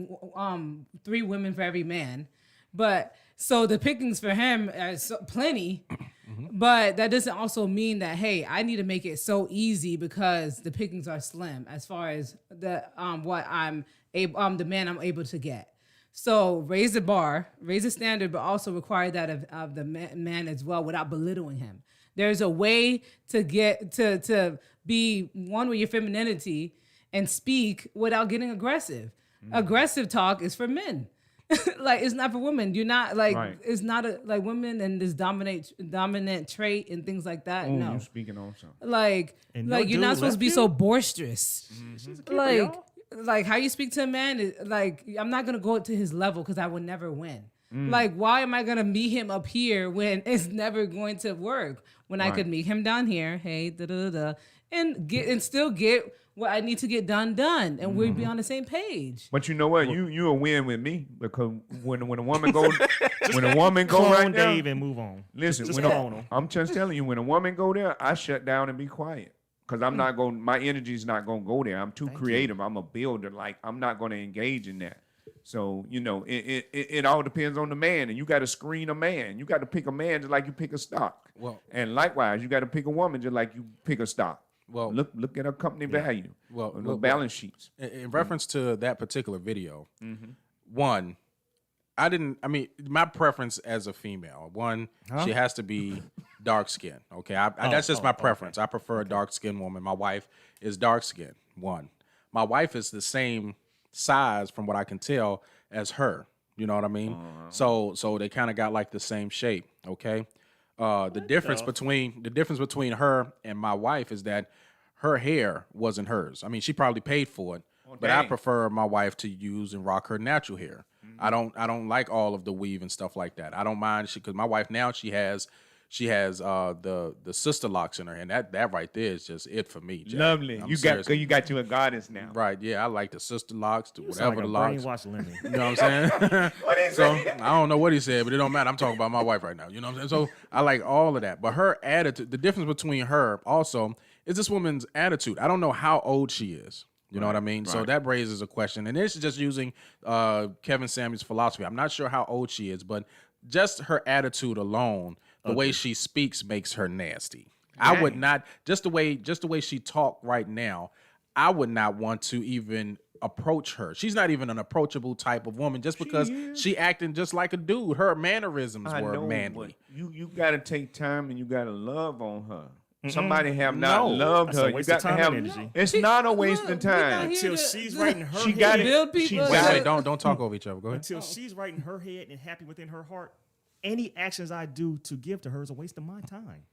3 women for every man, but so the pickings for him are plenty. But that doesn't also mean that, hey, I need to make it so easy because the pickings are slim as far as the what I'm able, the man I'm able to get. So raise the bar, raise the standard, but also require that of the man as well without belittling him. There's a way to get to be one with your femininity and speak without getting aggressive. Aggressive talk is for men. Like, it's not for women. You're not like, Right. it's not like women and this dominant trait and things like that. Oh, no, you speaking on something. like And no you're not dude supposed to be left so you? boisterous. She's a keeper, Like y'all. like how you speak to a man is like, I'm not gonna go to his level because I would never win. Like, why am I gonna meet him up here when it's never going to work? When I could meet him down here, hey, and still get what I need to get done, and we'd be on the same page. But you know what? You'll win with me because when a woman go go Clone right there, Dave and move on. listen. Just When clone him. I'm just telling you, when a woman go there, I shut down and be quiet because I'm not going. My energy's not going to go there. I'm too creative. I'm a builder. Like, I'm not going to engage in that. So it all depends on the man, and you got to screen a man. You got to pick a man just like you pick a stock. Well- and likewise, you got to pick a woman just like you pick a stock. Well- look at her company value. Well, the well, balance sheets. In reference to that particular video, one, my preference as a female, she has to be dark skinned. Okay. That's just my preference. I prefer a dark skinned woman. My wife is dark skinned. One, my wife is the same size from what I can tell as her. You know what I mean? So they kind of got like the same shape. Okay. The difference between her and my wife is that her hair wasn't hers. I mean, she probably paid for it, but I dang. prefer my wife to use and rock her natural hair. I don't like all of the weave and stuff like that. I don't mind because my wife now she has the sister locks in her, and that right there is just it for me. Jack. Lovely. I'm You serious. got you a goddess now. Right, yeah, I like the sister locks, to You sound whatever like the a locks. brainwashed Lemmy. You know what I'm saying? So I don't know what he said, but it don't matter. I'm talking about my wife right now. You know what I'm saying? So I like all of that. But her attitude, the difference between her also is this woman's attitude. I don't know how old she is. You know what I mean? So that raises a question. And this is just using Kevin Samuel's philosophy. I'm not sure how old she is, but just her attitude alone, the way she speaks makes her nasty. I would not, just the way she talked right now, I would not want to even approach her. She's not even an approachable type of woman just because she acting just like a dude. Her mannerisms were manly. You got to take time and you got to love on her. Somebody have not No, loved that's her. a You waste got of to time have. and energy. It's not a waste Look, of we're not time. here Until to- she's right in her She head. got it. Build people. She's Wait, don't talk over each other. Go ahead. Until she's right in her head and happy within her heart, any actions I do to give to her is a waste of my time.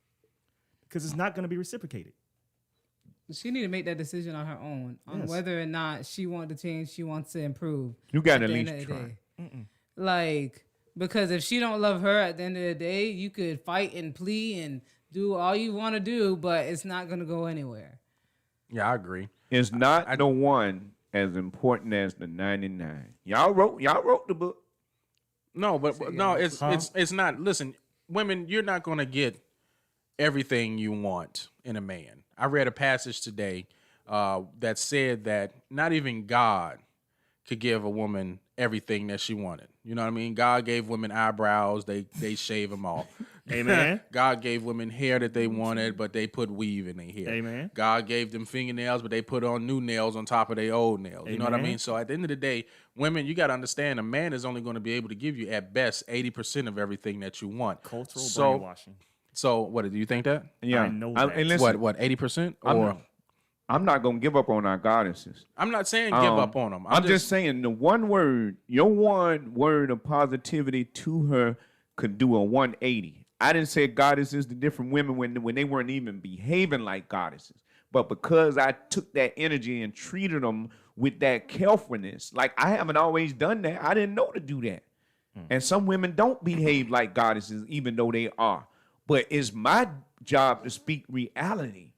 because it's not going to be reciprocated. She need to make that decision on her own on whether or not she wants to change, she wants to improve. You got to at at the end least of the try. day. Like, because if she don't love her at the end of the day, you could fight and plea and do all you want to do, but it's not going to go anywhere. Yeah, I agree. It's not the one as important as the 99. Y'all wrote the book. No, but no, it's not. Listen, women, you're not going to get everything you want in a man. I read a passage today that said that not even God could give a woman everything that she wanted. You know what I mean? God gave women eyebrows, they shave them off. Amen. God gave women hair that they wanted, but they put weave in their hair. Amen. God gave them fingernails, but they put on new nails on top of their old nails. You know what I Amen. mean? So at the end of the day, women, you got to understand, a man is only going to be able to give you at best 80% of everything that you want. Cultural So, brainwashing. so what do you think that? Yeah, I know that. And listen, What 80% I'm or? not- I'm not gonna give up on our goddesses. I'm not saying give up on them. I'm just saying the one word, your one word of positivity to her could do a 180. I didn't say goddesses to different women when they weren't even behaving like goddesses. But because I took that energy and treated them with that carefulness, like I haven't always done that. I didn't know to do that. And some women don't behave like goddesses, even though they are. But it's my job to speak reality.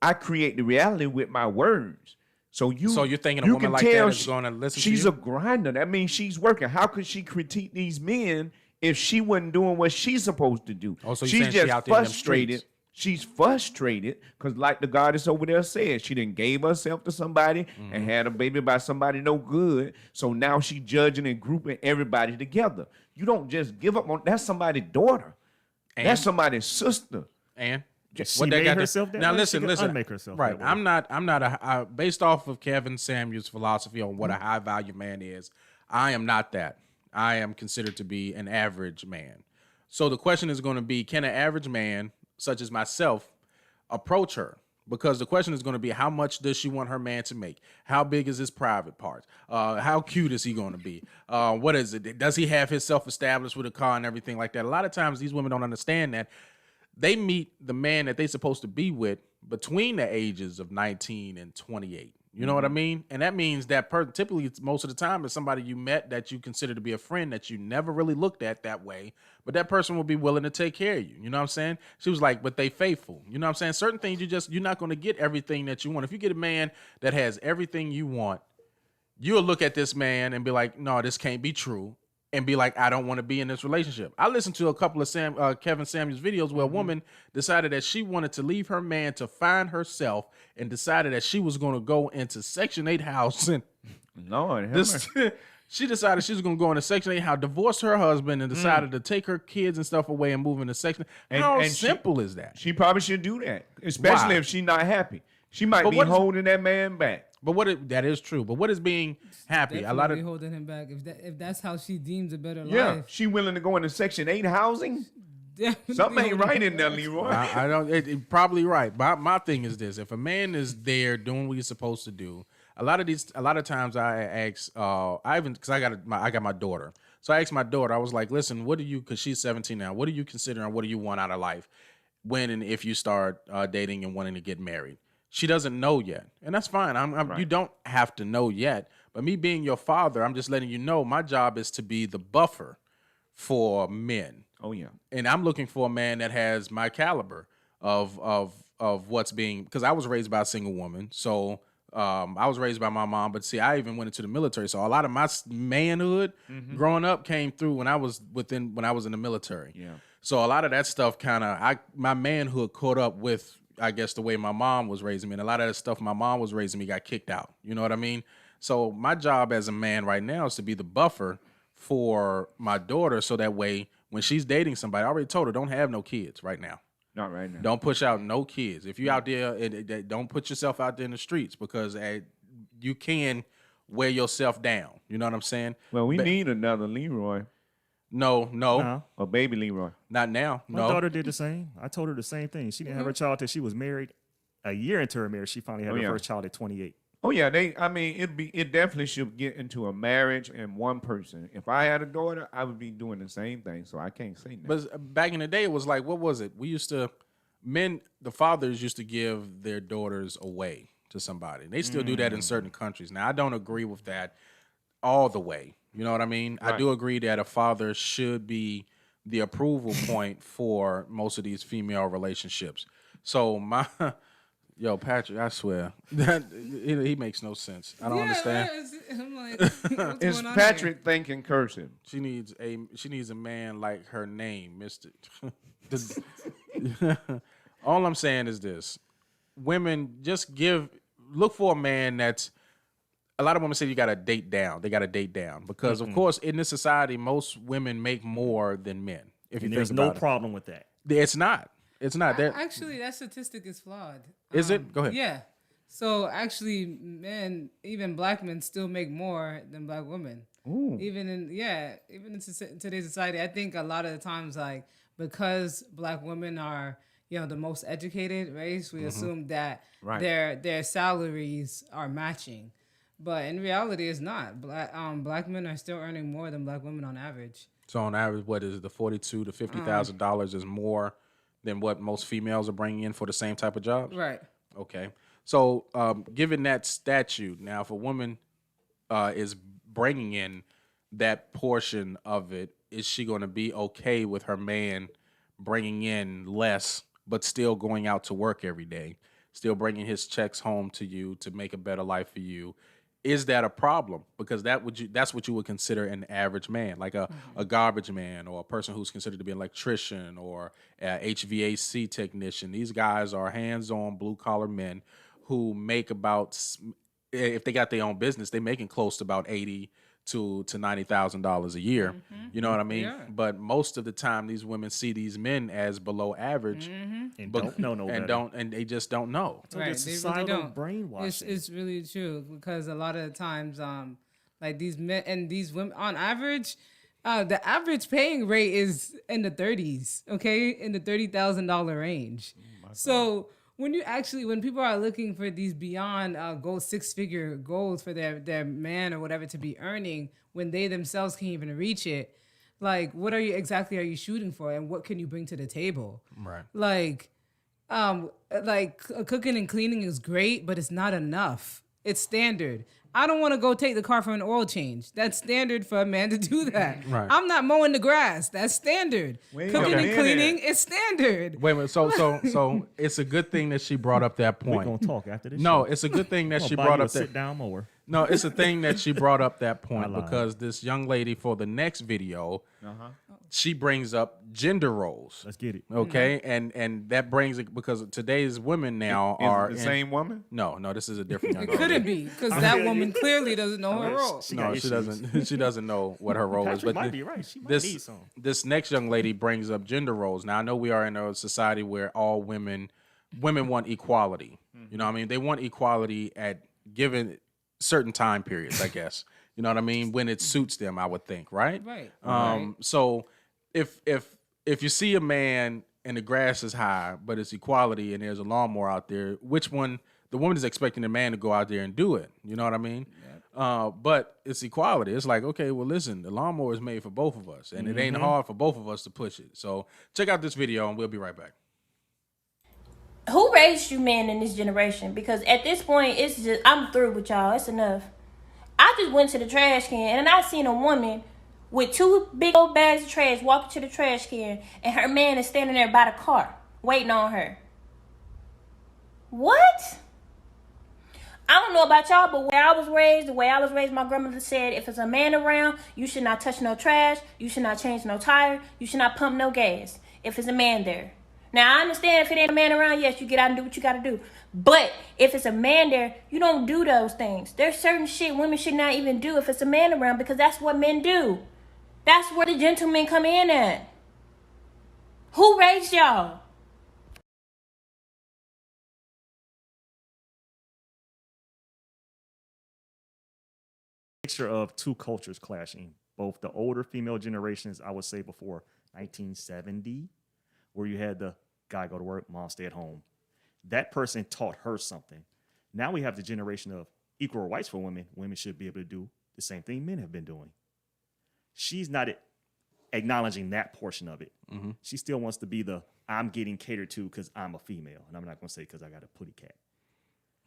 I create the reality with my words. So you're thinking a you woman can like tell that is going to listen to she's you? a grinder. That means she's working. How could she critique these men if she wasn't doing what she's supposed to do? Oh, so you're she's saying she just out there in them frustrated. streets. She's frustrated because, like the goddess over there said, she done gave herself to somebody Mm-hmm. and had a baby by somebody no good. So now she judging and grouping everybody together. You don't just give up on that's somebody's daughter. And? That's somebody's sister. And She what they made got to- herself that now way, listen, she can listen. unmake herself right. that way. I'm not based off of Kevin Samuel's philosophy on what a high value man is. I am not that. I am considered to be an average man. So the question is going to be, can an average man, such as myself, approach her? Because the question is going to be, how much does she want her man to make? How big is his private parts? How cute is he going to be? What is it? Does he have his self-established with a car and everything like that? A lot of times these women don't understand that. They meet the man that they're supposed to be with between the ages of 19 and 28. You know what I mean? And that means that typically most of the time is somebody you met that you consider to be a friend that you never really looked at that way, but that person will be willing to take care of you. You know what I'm saying? She was like, but they faithful. You know what I'm saying? Certain things you're not going to get everything that you want. If you get a man that has everything you want, you'll look at this man and be like, no, this can't be true. And be like, I don't want to be in this relationship. I listened to a couple of Kevin Samuel's videos where a woman decided that she wanted to leave her man to find herself and decided that she was going to go into Section 8 house. And Lord, have mercy. she decided she was going to go into Section 8 house, divorce her husband, and decided to take her kids and stuff away and move into Section 8. How simple is that? She probably should do that, especially Why? if she's not happy. She might But be what is- holding that man back. But that is true. But what is being happy? Definitely A lot of holding him back if that's how she deems a better Yeah, life. she willing to go into Section 8 housing? Definitely Something ain't holding right him in there, back. Leroy. I don't. It probably right. My thing is this: if a man is there doing what he's supposed to do, a lot of times I ask, because I got my daughter, so I asked my daughter. I was like, listen, what do you? Because she's 17 now. What do you consider and what do you want out of life when and if you start dating and wanting to get married? She doesn't know yet, and that's fine. You don't have to know yet. But me being your father, I'm just letting you know my job is to be the buffer for men. Oh yeah. And I'm looking for a man that has my caliber of what's being, because I was raised by a single woman. So I was raised by my mom, but see, I even went into the military. So a lot of my manhood growing up came through when I was in the military. Yeah. So a lot of that stuff my manhood caught up with, I guess, the way my mom was raising me. And a lot of that stuff my mom was raising me got kicked out. You know what I mean? So my job as a man right now is to be the buffer for my daughter, so that way when she's dating somebody, I already told her, don't have no kids right now. Not right now. Don't push out no kids. If you out there, don't put yourself out there in the streets, because you can wear yourself down. You know what I'm saying? Well, we need another Leroy. No, A baby Leroy. not now. My No. daughter did the same. I told her the same thing. She didn't have her child till she was married. A year into her marriage, she finally had her yeah. first child at 28. Oh yeah, it definitely should get into a marriage and one person. If I had a daughter, I would be doing the same thing. So I can't say that. But back in the day, it was like, what was it? We used to, the fathers used to give their daughters away to somebody. They still do that in certain countries. Now, I don't agree with that all the way. You know what I mean? Right. I do agree that a father should be the approval point for most of these female relationships. So yo, Patrick, I swear that he makes no sense. I don't understand. I'm like, what's Is going on Patrick thinking cursive? She needs a man like her name, Mister. All I'm saying is this: women, just look for a man that's. A lot of women say you got to date down. They got to date down because, of course, in this society, most women make more than men. If you think there's about no it. problem with that. It's not. It's not. Actually, that statistic is flawed. Is it? Go ahead. Yeah. So actually, men, even black men, still make more than black women. Ooh. Even in today's society, I think a lot of the times, like because black women are the most educated race, we assume that their salaries are matching. But in reality, it's not. Black men are still earning more than black women on average. So on average, what is it, the $42,000 to $50,000 is more than what most females are bringing in for the same type of jobs? Right. Okay. So given that statute, now if a woman is bringing in that portion of it, is she going to be okay with her man bringing in less, but still going out to work every day, still bringing his checks home to you to make a better life for you? Is that a problem? Because that's what you would consider an average man, like a garbage man or a person who's considered to be an electrician or a HVAC technician. These guys are hands-on blue-collar men who make about, if they got their own business, they're making close to about $80,000 to $90,000 a year. You know what I mean? Yeah. But most of the time, these women see these men as below average, And don't know no better. and they just don't know. So Right, there's they really societal don't. brainwashing. It's really true because a lot of the times, like these men and these women, on average, the average paying rate is in the 30s. Okay, in the $30,000 range. So when people are looking for these beyond goal 6-figure goals for their man or whatever to be earning, when they themselves can't even reach it, like what are you shooting for, and what can you bring to the table? Right. Like cooking and cleaning is great, but it's not enough. It's standard. I don't want to go take the car for an oil change. That's standard for a man to do that. Right. I'm not mowing the grass. That's standard. Cooking and cleaning is standard. Wait a minute. So it's a good thing that she brought up that We're point. gonna talk after this. No, show. it's a good thing that I'm she gonna buy brought you a up that. sit-down mower. No, it's a thing that she brought up that point lied. because this young lady for the next video, she brings up gender roles. Let's get it. Okay, and that brings it because today's women now Is are it the same woman? No, this is a different young It lady. couldn't be because that woman clearly doesn't know her role. She No, got she issues. doesn't. She doesn't know what her role is. Patrick But might be right. She might need some. this next young lady brings up gender roles. Now I know we are in a society where all women want equality. You know what I mean? They want equality at given certain time periods, I guess. You know what I mean? When it suits them, I would think, right? Right. So if you see a man and the grass is high, but it's equality and there's a lawnmower out there, which one? The woman is expecting the man to go out there and do it. You know what I mean? But it's equality. It's like, okay, well, listen, the lawnmower is made for both of us, and it ain't hard for both of us to push it. So check out this video, and we'll be right back. Who raised you men in this generation? Because at this point, it's just, I'm through with y'all. It's enough. I just went to the trash can and I seen a woman with 2 big old bags of trash walking to the trash can, and her man is standing there by the car waiting on her. What? I don't know about y'all, but the way I was raised, my grandmother said, if it's a man around, you should not touch no trash, you should not change no tire, you should not pump no gas if it's a man there. Now, I understand if it ain't a man around, yes, you get out and do what you got to do. But if it's a man there, you don't do those things. There's certain shit women should not even do if it's a man around, because that's what men do. That's where the gentlemen come in at. Who raised y'all? Mixture of two cultures clashing. Both the older female generations, I would say before 1970, where you had the guy go to work, mom stay at home. That person taught her something. Now we have the generation of equal rights for women. Women should be able to do the same thing men have been doing. She's not acknowledging that portion of it. She still wants to be the I'm getting catered to because I'm a female, and I'm not going to say because I got a putty cat.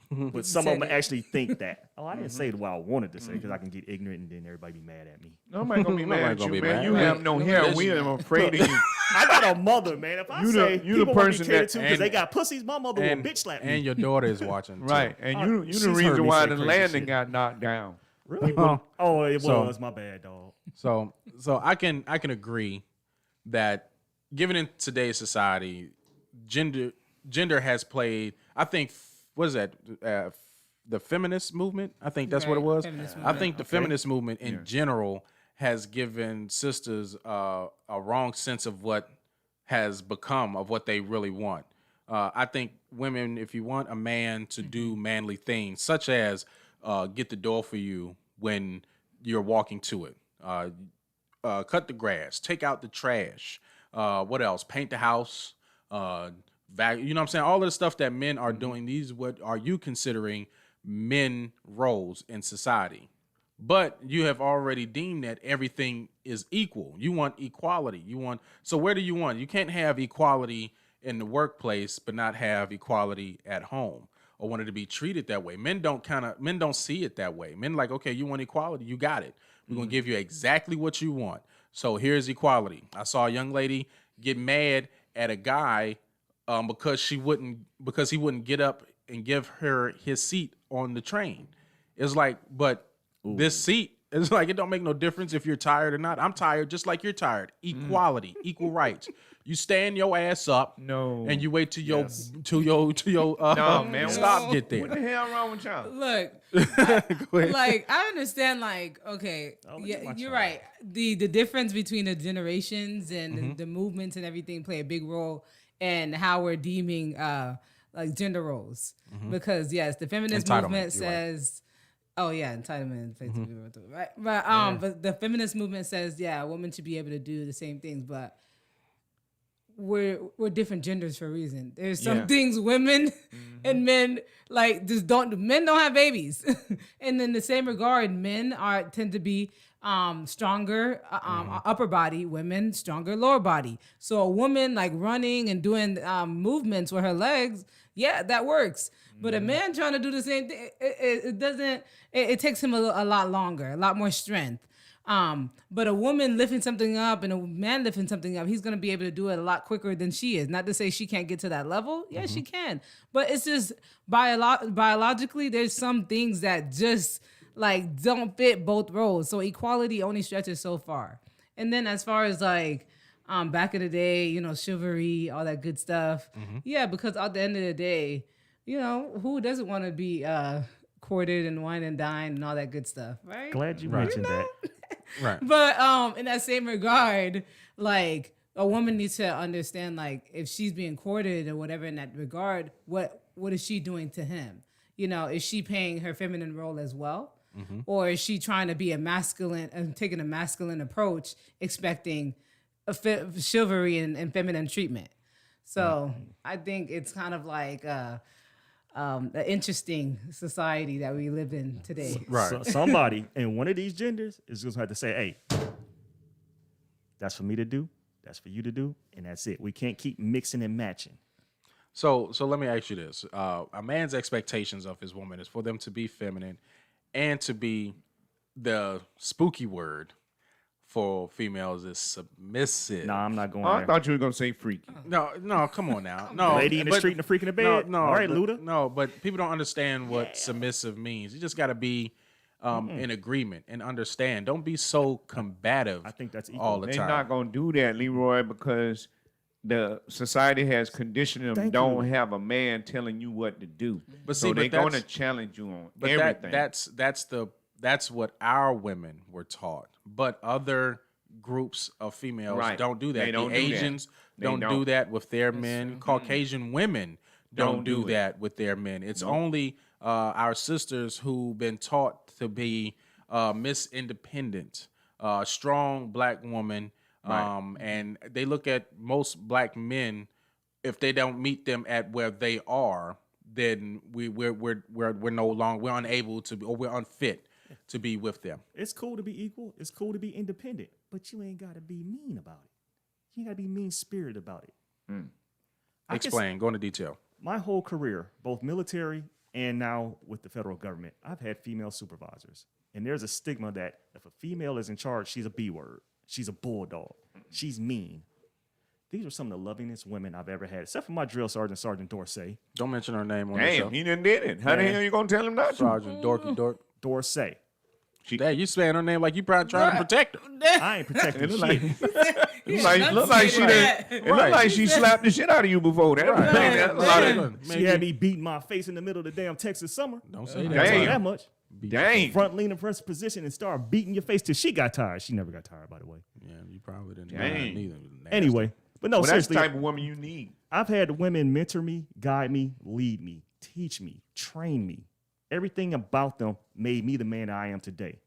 But some of them actually think that. Oh, I didn't say what I wanted to say because I can get ignorant and then everybody be mad at me. Nobody gonna be mad at you, man. You mad. have no hair. We are afraid of you. I got a mother, man. If I say you the people want to person be catered that- to because they got pussies, my mother will bitch slap me. And your daughter is watching, too. Right, and you she's the heard reason me why say the crazy landing shit. got knocked down. Really? Oh, it was my bad, dog. So I can agree that given in today's society, gender has played. I think what is that? The feminist movement. I think that's what it was. I think the feminist movement in general has given sisters a wrong sense of what has become of what they really want. I think women, if you want a man to do manly things, such as get the door for you when you're walking to it, cut the grass, take out the trash, what else? Paint the house, you know what I'm saying? All of the stuff that men are doing, these what are you considering men roles in society? But you have already deemed that everything is equal. You want equality. So where do you want? You can't have equality in the workplace but not have equality at home or want it to be treated that way. Men don't see it that way. Men like, okay, you want equality, you got it. We're gonna give you exactly what you want. So here's equality. I saw a young lady get mad at a guy because he wouldn't get up and give her his seat on the train. It's like, but this seat, it's like, it don't make no difference if you're tired or not. I'm tired just like you're tired. Equality, equal rights. You stand your ass up. No. And you wait till your No, man. stop get there. What the hell wrong with y'all? Look, like I understand, like, okay, yeah, you're right. The difference between the generations and the movements and everything play a big role in how we're deeming like gender roles. Because yes, the feminist movement says, oh yeah, entitlement, right? But the feminist movement says, yeah, a woman should be able to do the same things, but we're different genders for a reason. There's some things women and men like just men don't have babies. And in the same regard, men tend to be stronger upper body, women stronger lower body. So a woman like running and doing movements with her legs, yeah, that works. But a man trying to do the same thing, it doesn't. It takes him a lot longer, a lot more strength. But a woman lifting something up and a man lifting something up, he's going to be able to do it a lot quicker than she is. Not to say she can't get to that level. Yeah, she can. But it's just biologically, there's some things that just like don't fit both roles. So equality only stretches so far. And then as far as like back in the day, you know, chivalry, all that good stuff. Yeah, because at the end of the day, you know, who doesn't want to be courted and wine and dine and all that good stuff, right? Glad you mentioned that. Right. But in that same regard, like a woman needs to understand, like if she's being courted or whatever in that regard, what is she doing to him? You know, is she playing her feminine role as well? Or is she trying to be a masculine and taking a masculine approach, expecting chivalry and feminine treatment? So I think it's kind of like an interesting society that we live in today. Right. So somebody in one of these genders is just going to have to say, hey, that's for me to do, that's for you to do, and that's it. We can't keep mixing and matching. So let me ask you this. A man's expectations of his woman is for them to be feminine and to be, the spooky word for females is submissive. No, I'm not going I there. thought you were gonna say freaky. No, come on now. No, Lady in the street and the freak in the bed? No, All right, Luda. No, but people don't understand what submissive means. You just got to be in agreement and understand. Don't be so combative. I think that's equal. all the They're time. not gonna do that, Leroy, because the society has conditioned them. Don't have a man telling you what to do. But so see, they're but gonna that's- challenge you on But everything. that's what our women were taught. But other groups of females Right. don't do that. They don't the do that. Asians They don't do don't. that with their men. Caucasian women don't do do it. that with their men. It's only our sisters who've been taught to be Miss Independent, strong black woman. And they look at most black men, if they don't meet them at where they are, then we're no longer, we're unable to be, or we're unfit to be with them. It's cool to be equal. It's cool to be independent, but you ain't got to be mean about it. You ain't got to be mean-spirited about it. Explain. Go into detail. My whole career, both military and now with the federal government, I've had female supervisors. And there's a stigma that if a female is in charge, she's a B word. She's a bulldog. She's mean. These are some of the lovingest women I've ever had, except for my drill sergeant, Sergeant Dorsey. Don't mention her name on the show. Damn, he done did it. How the hell you gonna tell him not to? Sergeant Dork. Dorsey. Hey, you saying her name like you probably trying to protect her. I ain't protecting It shit. look like she slapped the shit out of you before that. She had me beating my face in the middle of the damn Texas summer. Don't say that. That much. Dang. Front leaning press position and start beating your face till she got tired. She never got tired, by the way. Yeah, you probably didn't. Dang. Neither. Anyway, but no, Well, that's the seriously, type of woman you need. I've had women mentor me, guide me, lead me, teach me, train me. Everything about them made me the man I am today.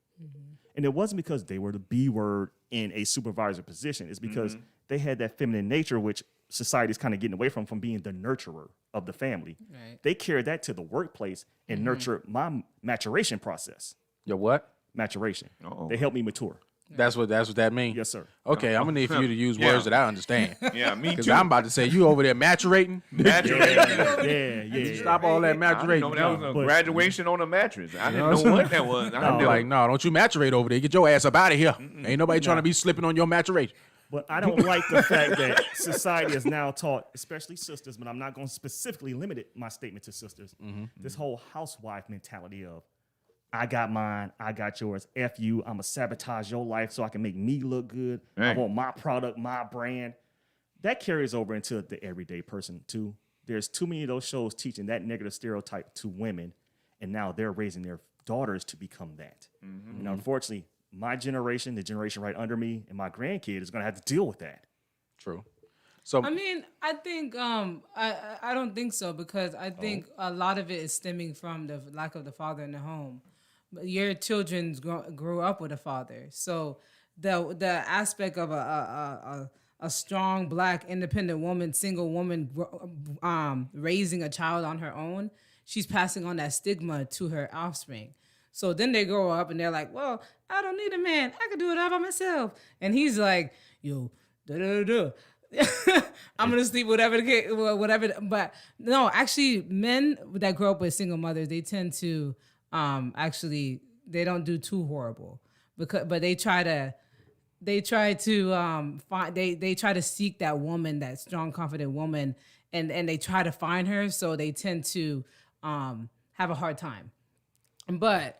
And it wasn't because they were the B word in a supervisor position. It's because they had that feminine nature, which society's kind of getting away from being the nurturer of the family. Right. They carried that to the workplace and nurtured my maturation process. Your what? Maturation. Uh-oh. They helped me mature. That's what that means? Yes, sir. Okay, I'm gonna need for you to use words that I understand. Yeah, me Because too. I'm about to say you over there maturating. Yeah. Stop all that I didn't maturating. know that was a But- graduation on a mattress. I didn't know what that was. I I'm didn't like, no, don't you maturate over there. Get your ass up out of here. Ain't nobody trying to be slipping on your maturation. But I don't like the fact that society is now taught, especially sisters, but I'm not going to specifically limit my statement to sisters, this whole housewife mentality of, I got mine, I got yours, F you, I'm going to sabotage your life so I can make me look good. I Right. want my product, my brand. That carries over into the everyday person, too. There's too many of those shows teaching that negative stereotype to women, and now they're raising their daughters to become that. And unfortunately, my generation, the generation right under me, and my grandkid is going to have to deal with that. True. So I mean, I think I don't think so, because I think a lot of it is stemming from the lack of the father in the home. But your children grew up with a father, so the aspect of a strong black independent woman, single woman, raising a child on her own, she's passing on that stigma to her offspring. So then they grow up and they're like, well, I don't need a man. I can do it all by myself. And he's like, yo, I'm gonna sleep whatever. But no, actually, men that grow up with single mothers, they tend to actually, they don't do too horrible, but they try to find, they try to seek that woman, that strong, confident woman, and they try to find her. So they tend to have a hard time. But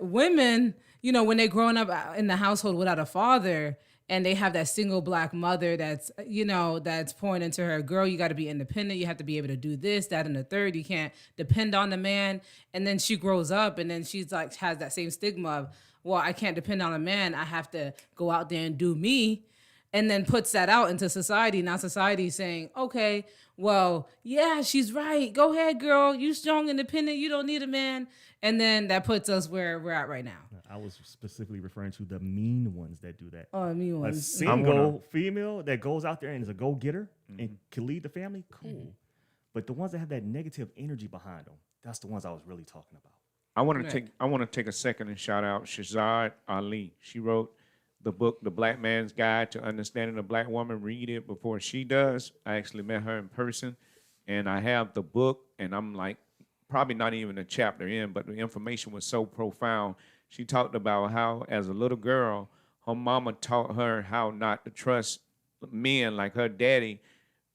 women, you know, when they're growing up in the household without a father, and they have that single black mother that's, you know, that's pouring into her, girl, you got to be independent. You have to be able to do this, that, and the third. You can't depend on the man. And then she grows up, and then she's like, has that same stigma of, well, I can't depend on a man. I have to go out there and do me. And then puts that out into society. Now society's saying, okay, well, yeah, she's right. Go ahead, girl. You strong, independent. You don't need a man. And then that puts us where we're at right now. I was specifically referring to the mean ones that do that. Oh, mean A ones. single female that goes out there and is a go-getter and can lead the family, cool. But the ones that have that negative energy behind them, that's the ones I was really talking about. I want to take a second and shout out Shazad Ali. She wrote the book, The Black Man's Guide to Understanding a Black Woman. Read it before she does. I actually met her in person, and I have the book, and I'm like, probably not even a chapter in, but the information was so profound. She talked about how, as a little girl, her mama taught her how not to trust men like her daddy.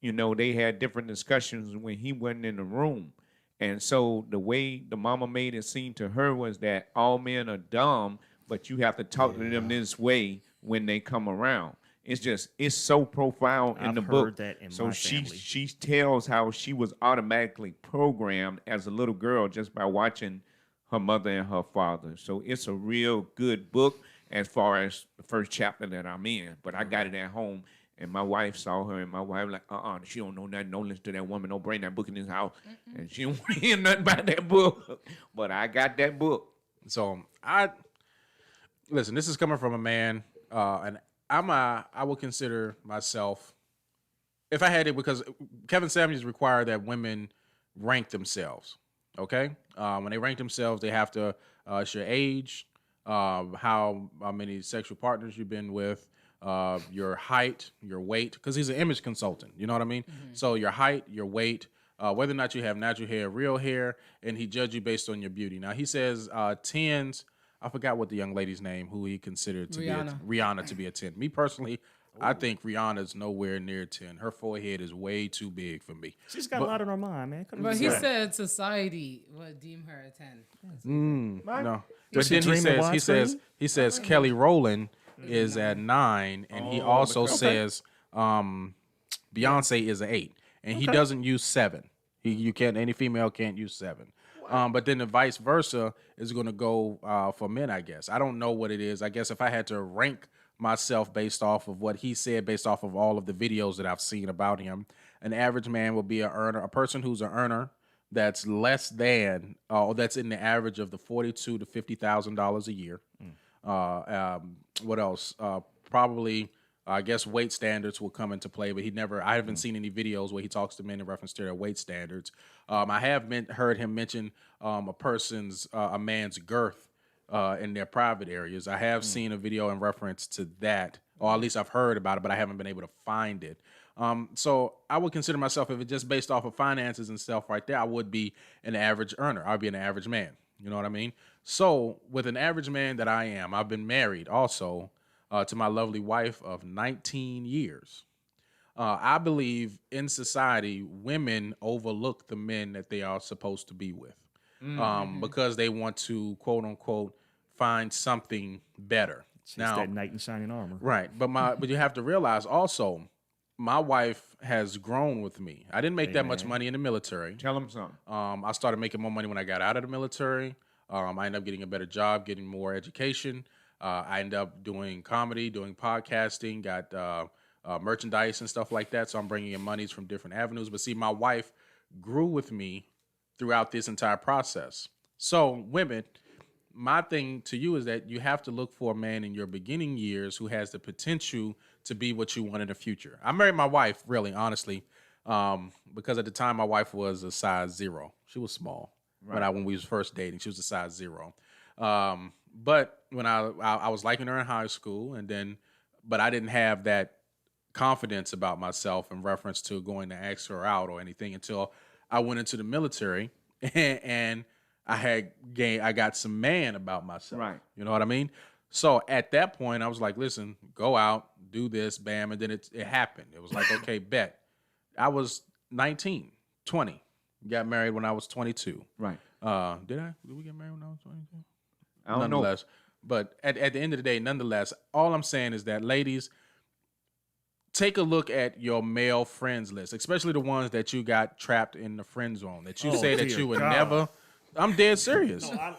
You know, they had different discussions when he wasn't in the room. And so the way the mama made it seem to her was that all men are dumb, but you have to talk to them this way when they come around. It's so profound in the book. I've heard that in so my she family. she tells how she was automatically programmed as a little girl just by watching her mother and her father. So it's a real good book as far as the first chapter that I'm in. But I got it at home, and my wife saw her, and my wife like, she don't know nothing. Don't listen to that woman. Don't bring that book in this house. And she don't want to hear nothing about that book. But I got that book. So listen, this is coming from a man, and I would consider myself, if I had it, because Kevin Samuels required that women rank themselves. Okay, when they rank themselves, they have to it's your age, how many sexual partners you've been with, your height, your weight, because he's an image consultant. You know what I mean? So your height, your weight, whether or not you have natural hair, real hair, and he judge you based on your beauty. Now he says 10s. I forgot what the young lady's name, who he considered to Rihanna to be a 10. Me personally, I think Rihanna's nowhere near 10. Her forehead is way too big for me. She's got a lot on her mind, man. But he said society would deem her a 10. No, but then he says Kelly Rowland is at 9, and he also says Beyonce is an 8, and he doesn't use 7. Any female can't use 7. But then the vice versa is going to go for men, I guess. I don't know what it is. I guess if I had to rank myself based off of what he said, based off of all of the videos that I've seen about him, an average man will be a person who's an earner that's less than, or that's in the average of the $42,000 to $50,000 a year. What else? Probably, I guess weight standards will come into play, but I haven't seen any videos where he talks to men in reference to their weight standards. I have heard him mention a man's girth in their private areas. I have seen a video in reference to that, or at least I've heard about it, but I haven't been able to find it. So I would consider myself, if it's just based off of finances and stuff right there, I would be an average earner. I'd be an average man. You know what I mean? So with an average man that I am, I've been married also to my lovely wife of 19 years. I believe in society, women overlook the men that they are supposed to be with because they want to, quote unquote, find something better. Now, that knight in shining armor. Right. But you have to realize also, my wife has grown with me. I didn't make that much money in the military. Tell them something. I started making more money when I got out of the military. I ended up getting a better job, getting more education. I ended up doing comedy, doing podcasting, got merchandise and stuff like that. So I'm bringing in monies from different avenues. But see, my wife grew with me throughout this entire process. So women, my thing to you is that you have to look for a man in your beginning years who has the potential to be what you want in the future. I married my wife, really, honestly, because at the time my wife was a size 0. She was small when we was first dating. She was a size 0. But when I was liking her in high school, but I didn't have that confidence about myself in reference to going to ask her out or anything until I went into the military and I got some man about myself. Right. You know what I mean? So at that point, I was like, listen, go out, do this, bam. And then it happened. It was like, okay, bet. I was 19, 20. Got married when I was 22. Right. Did we get married when I was 22? I don't know. But at the end of the day, nonetheless, all I'm saying is that, ladies, take a look at your male friends list, especially the ones that you got trapped in the friend zone, that you say that you would never. I'm dead serious. No,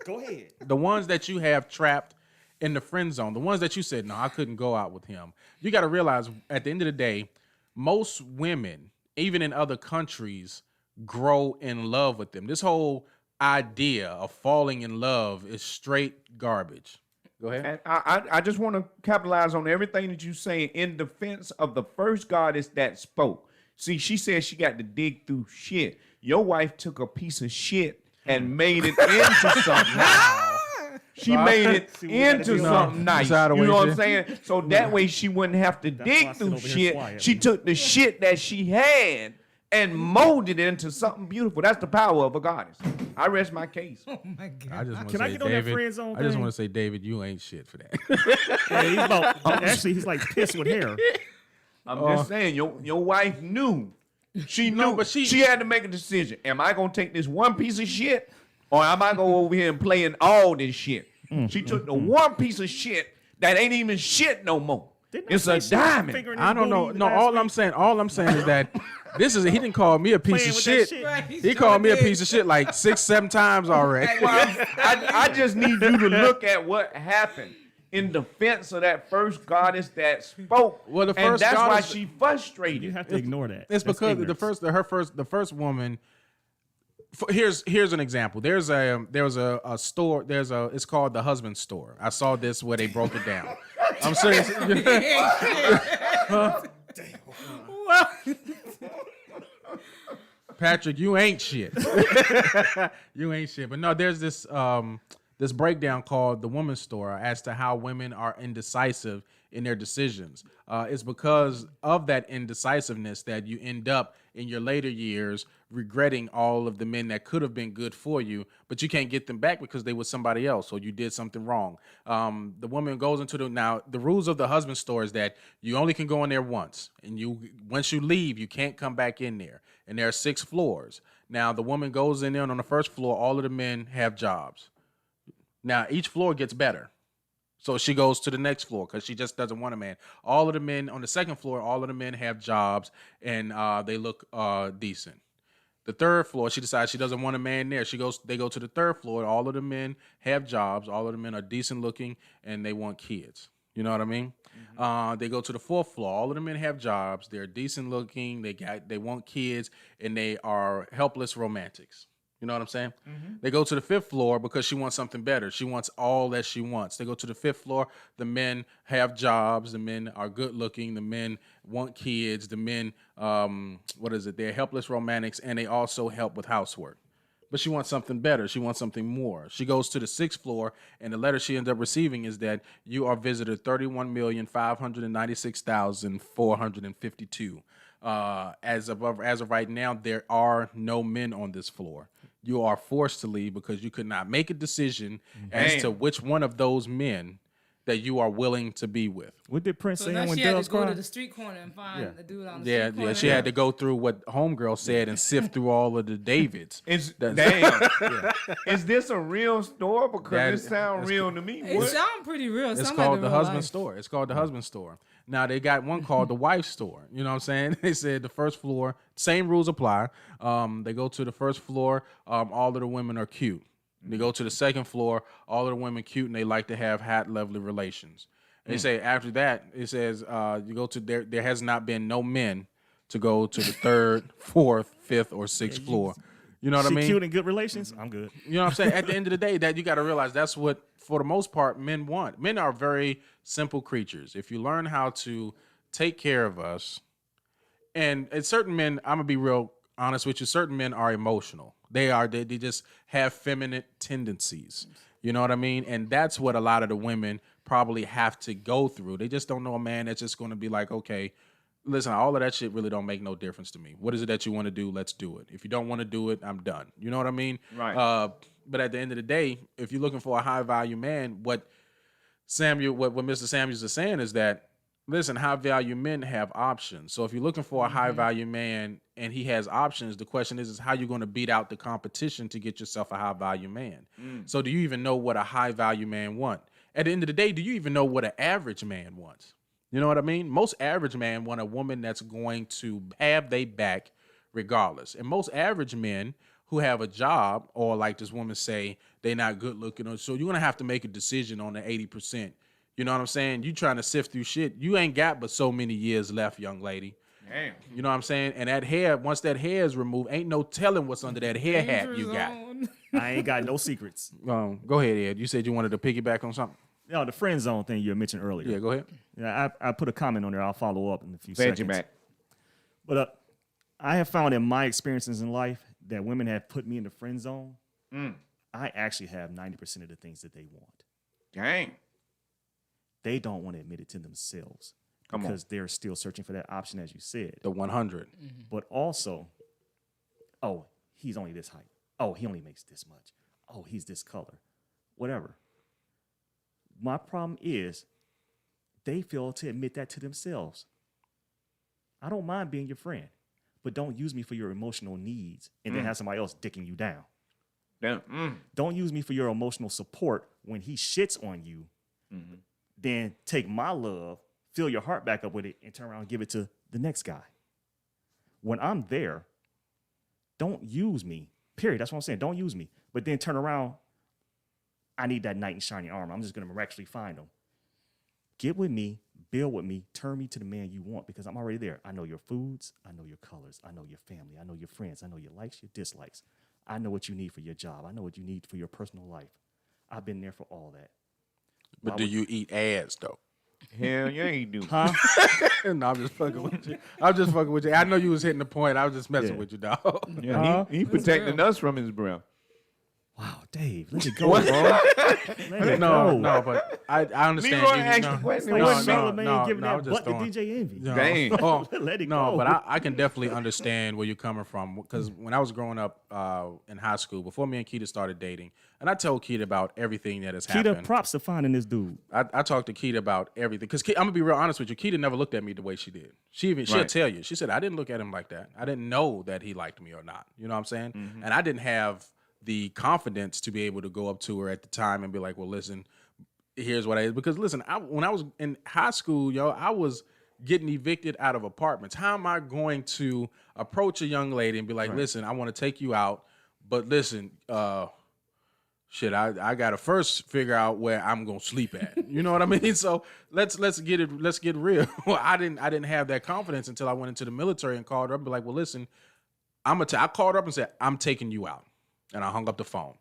go ahead. The ones that you have trapped in the friend zone, the ones that you said, no, I couldn't go out with him. You got to realize, at the end of the day, most women, even in other countries, grow in love with them. This whole idea of falling in love is straight garbage. Go ahead. And I just want to capitalize on everything that you say in defense of the first goddess that spoke. See, she said she got to dig through shit. Your wife took a piece of shit and made it into something. She made it into something nice. You know what I'm saying? So that way she wouldn't have to dig through shit. She took the shit that she had and molded it into something beautiful. That's the power of a goddess. I rest my case. Oh my God. Can I get on that friend zone I just thing? want to say, David, you ain't shit for that. Actually, he's like pissed with hair. I'm just saying, your wife knew. She knew, but she had to make a decision. Am I gonna take this one piece of shit, or am I gonna go over here and play in all this shit? She took the one piece of shit that ain't even shit no more. It's a diamond. I don't know. No, all I'm saying is that he didn't call me a piece of shit. Right, He called me a piece of shit like 6-7 times already. I just need you to look at what happened in defense of that first goddess that spoke. Well, the first and that's goddess, why she frustrated. You have to ignore that. It's because the first woman. Here's an example. There was a store. It's called the Husband Store. I saw this where they broke it down. I'm serious. Patrick, you ain't shit. You ain't shit. But no, there's this this breakdown called The Woman's Store as to how women are indecisive in their decisions. It's because of that indecisiveness that you end up in your later years regretting all of the men that could have been good for you, but you can't get them back because they were somebody else or you did something wrong. The woman goes into the rules of the husband store is that you only can go in there once, and once you leave, you can't come back in there. And there are 6 floors. Now the woman goes in there, and on the first floor, all of the men have jobs. Now each floor gets better. So she goes to the next floor because she just doesn't want a man. All of the men on the second floor, all of the men have jobs and they look decent. The third floor, she decides she doesn't want a man there. They go to the third floor. All of the men have jobs. All of the men are decent looking and they want kids. You know what I mean? Mm-hmm. They go to the fourth floor. All of the men have jobs. They're decent looking. They want kids and they are helpless romantics. You know what I'm saying? Mm-hmm. They go to the fifth floor because she wants something better. She wants all that she wants. They go to the fifth floor. The men have jobs. The men are good looking. The men want kids. The men, they're helpless romantics, and they also help with housework. But she wants something better. She wants something more. She goes to the sixth floor, and the letter she ends up receiving is that you are visited 31,596,452. As of right now, there are no men on this floor. You are forced to leave because you could not make a decision as to which one of those men that you are willing to be with. What did Prince say when she had Doves to go cry? to the street corner and find a dude on the street corner. Yeah, she had to go through what Homegirl said and sift through all of the Davids. Is this a real store? Because it sounds real to me. It sounds pretty real. It's called the husband store. It's called the husband store. Now they got one called the wife store. You know what I'm saying? They said the first floor, same rules apply. They go to the first floor, all of the women are cute. They go to the second floor, all of the women cute, and they like to have hot, lovely relations. They say after that, it says you go to there has not been no men to go to the third, fourth, fifth, or sixth floor. You know what I mean? Cute and good relations. I'm good. You know what I'm saying? At the end of the day, that you got to realize that's what, for the most part, men want. Men are very simple creatures. If you learn how to take care of us, and certain men, I'm gonna be real honest with you, certain men are emotional. They just have feminine tendencies. You know what I mean? And that's what a lot of the women probably have to go through. They just don't know a man that's just going to be like, okay, listen, all of that shit really don't make no difference to me. What is it that you want to do? Let's do it. If you don't want to do it, I'm done. You know what I mean? Right. But at the end of the day, if you're looking for a high value man, what Mr. Samuels is saying is that, listen, high value men have options. So if you're looking for a high value man and he has options, the question is how you're going to beat out the competition to get yourself a high value man. So do you even know what a high value man wants? At the end of the day, do you even know what an average man wants? You know what I mean? Most average men want a woman that's going to have their back regardless. And most average men who have a job, or like this woman say, they're not good looking, so you're going to have to make a decision on the 80%. You know what I'm saying? You trying to sift through shit. You ain't got but so many years left, young lady. Damn. You know what I'm saying? And that hair, once that hair is removed, ain't no telling what's under that hair hat you got. I ain't got no secrets. Go ahead, Ed. You said you wanted to piggyback on something. No, the friend zone thing you mentioned earlier. Yeah, go ahead. Yeah, I put a comment on there. I'll follow up in a few seconds. You back. But I have found in my experiences in life that women have put me in the friend zone. I actually have 90% of the things that they want. Dang. They don't want to admit it to themselves because they're still searching for that option, as you said. The 100. But also, oh, he's only this height. Oh, he only makes this much. Oh, he's this color. Whatever. My problem is they fail to admit that to themselves. I don't mind being your friend, but don't use me for your emotional needs and then have somebody else dicking you down. Don't use me for your emotional support when he shits on you. Then take my love, fill your heart back up with it, and turn around and give it to the next guy. When I'm there, don't use me. Period. That's what I'm saying. Don't use me. But then turn around. I need that knight in shining armor. I'm just going to miraculously find him. Get with me, build with me, turn me to the man you want because I'm already there. I know your foods. I know your colors. I know your family. I know your friends. I know your likes, your dislikes. I know what you need for your job. I know what you need for your personal life. I've been there for all that. But do you eat ass, though? Hell yeah, he do. Huh? No, I'm just fucking with you. I know you was hitting the point. I was just messing with you, dog. Yeah, he protecting us from his breath. Wow, Dave, let it go, bro. Let it go. No, but I understand. Leroy asked the question. It wasn't no, Charlamagne giving no, that just butt to throwing- DJ Envy. No. Dang. Let it No, go. but I can definitely understand where you're coming from because when I was growing up in high school, before me and Keita started dating, and I told Keita about everything that has happened. Keita, props to finding this dude. I talked to Keita about everything because I'm gonna be real honest with you. Keita never looked at me the way she did. She'll Right. tell you. She said I didn't look at him like that. I didn't know that he liked me or not. You know what I'm saying? And I didn't have the confidence to be able to go up to her at the time and be like, well, listen, here's what I is. Because listen, when I was in high school, I was getting evicted out of apartments. How am I going to approach a young lady and be like, listen, I want to take you out, but listen, shit, I gotta first figure out where I'm gonna sleep at. You know what I mean? So let's get real. I didn't have that confidence until I went into the military and called her up and be like, well, listen, I called her up and said, I'm taking you out. And I hung up the phone.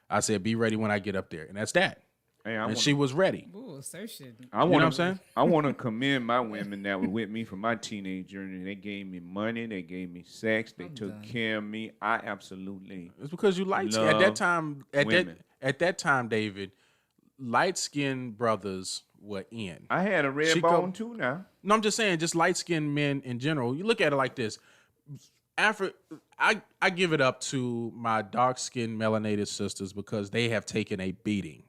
I said, be ready when I get up there. And that's that. Hey, she was ready. Ooh, assertion. You know what I'm saying? I want to commend my women that were with me for my teenage journey. They gave me money. They gave me sex. They took care of me. I absolutely. It's because you liked love at that time. women. At that time, David, light skinned brothers were in. I had a red bone too. Now, no, I'm just saying, just light skinned men in general. You look at it like this. I give it up to my dark-skinned melanated sisters because they have taken a beating.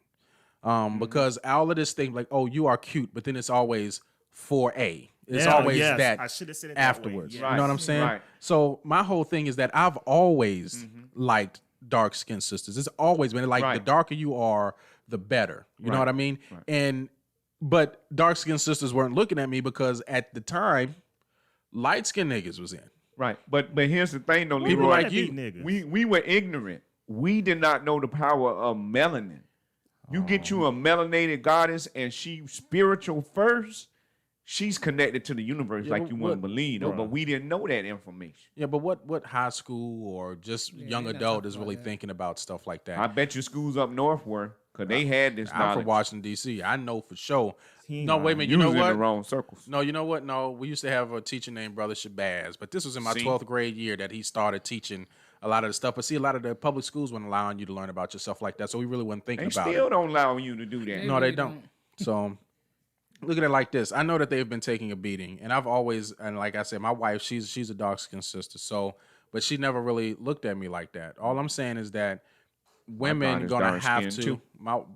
Because all of this thing, like, oh, you are cute, but then it's always 4A. It's always that I should have said it afterwards. That You way. know what I'm saying? Right. So my whole thing is that I've always liked dark-skinned sisters. It's always been like the darker you are, the better. You know what I mean? Right. But dark-skinned sisters weren't looking at me because at the time, light-skinned niggas was in. right. But here's the thing, though, People Leroy. like you. We were ignorant. We did not know the power of melanin. You get you a melanated goddess and she's spiritual first, she's connected to the universe like you wouldn't believe, though. But we didn't know that information. Yeah, but what high school or just young adult is really thinking about stuff like that? I bet your schools up north were, because they had this I'm knowledge. from Washington, D.C. I know for sure. No, lying. wait a minute. You You know was in what? the wrong circles. No, you know what? No, we used to have a teacher named Brother Shabazz, but this was in my 12th grade year that he started teaching a lot of the stuff. But see, a lot of the public schools weren't allowing you to learn about yourself like that, so we really weren't thinking They about still it. don't allow you to do that. No, they don't. So look at it like this. I know that they've been taking a beating, and I've always, and like I said, my wife, she's a dark-skinned sister, so, but she never really looked at me like that. All I'm saying is that women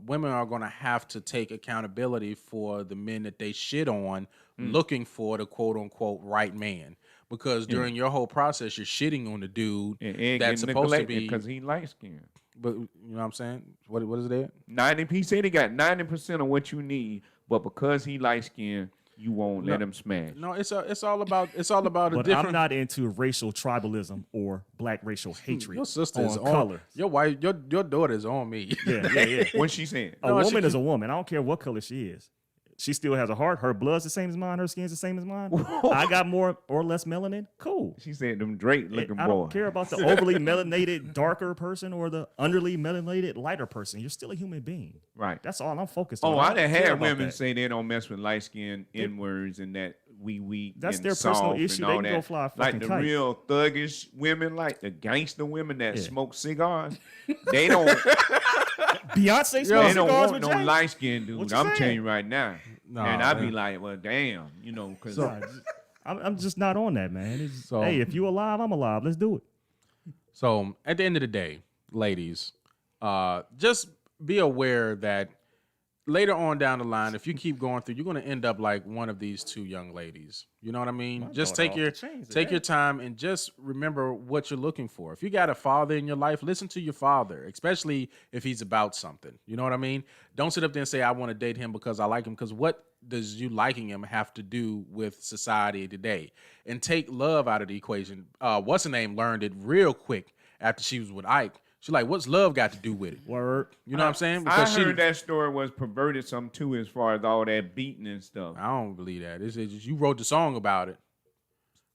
women are gonna have to take accountability for the men that they shit on, looking for the quote unquote right man. Because during your whole process, you're shitting on the dude that's supposed to be because he light skinned. But you know what I'm saying? What is that? 90. He said he got 90% of what you need, but because he light skinned, you won't let him smash. No, it's all about a But different. I'm not into racial tribalism or black racial hatred. Your sister is on on color. your wife. Your daughter is on me. Yeah. What she saying? A woman is a woman. I don't care what color she is. She still has a heart. Her blood's the same as mine. Her skin's the same as mine. I got more or less melanin. Cool. She said them Drake looking I boy. don't care about the overly melanated darker person or the underly melanated lighter person. You're still a human being. Right. That's all I'm focused on. Oh, I done don't care had about women that. say they don't mess with light skinned N-words and that we weak. That's and their personal soft issue. and all They can that. go fly a like fucking the kite. real thuggish women, like the gangster women that smoke cigars. They don't. Beyonce They smokes don't cigars want with no Jay? light skinned dude. What you I'm saying? telling you right now. No, and I be man. like, well, damn, because I'm just not on that, man. It's, So- hey, if you alive, I'm alive. Let's do it. So at the end of the day, ladies, just be aware that later on down the line, if you keep going through, you're going to end up like one of these two young ladies. You know what I mean? Just daughter take off your the chains take today. your time and just remember what you're looking for. If you got a father in your life, listen to your father, especially if he's about something. You know what I mean? Don't sit up there and say, I want to date him because I like him. Because what does you liking him have to do with society today? And take love out of the equation. What's her name learned it real quick after she was with Ike. She's like, what's love got to do with it? Word. You know what I'm saying? I heard that story was perverted some too, as far as all that beating and stuff. I don't believe that. It's just you wrote the song about it.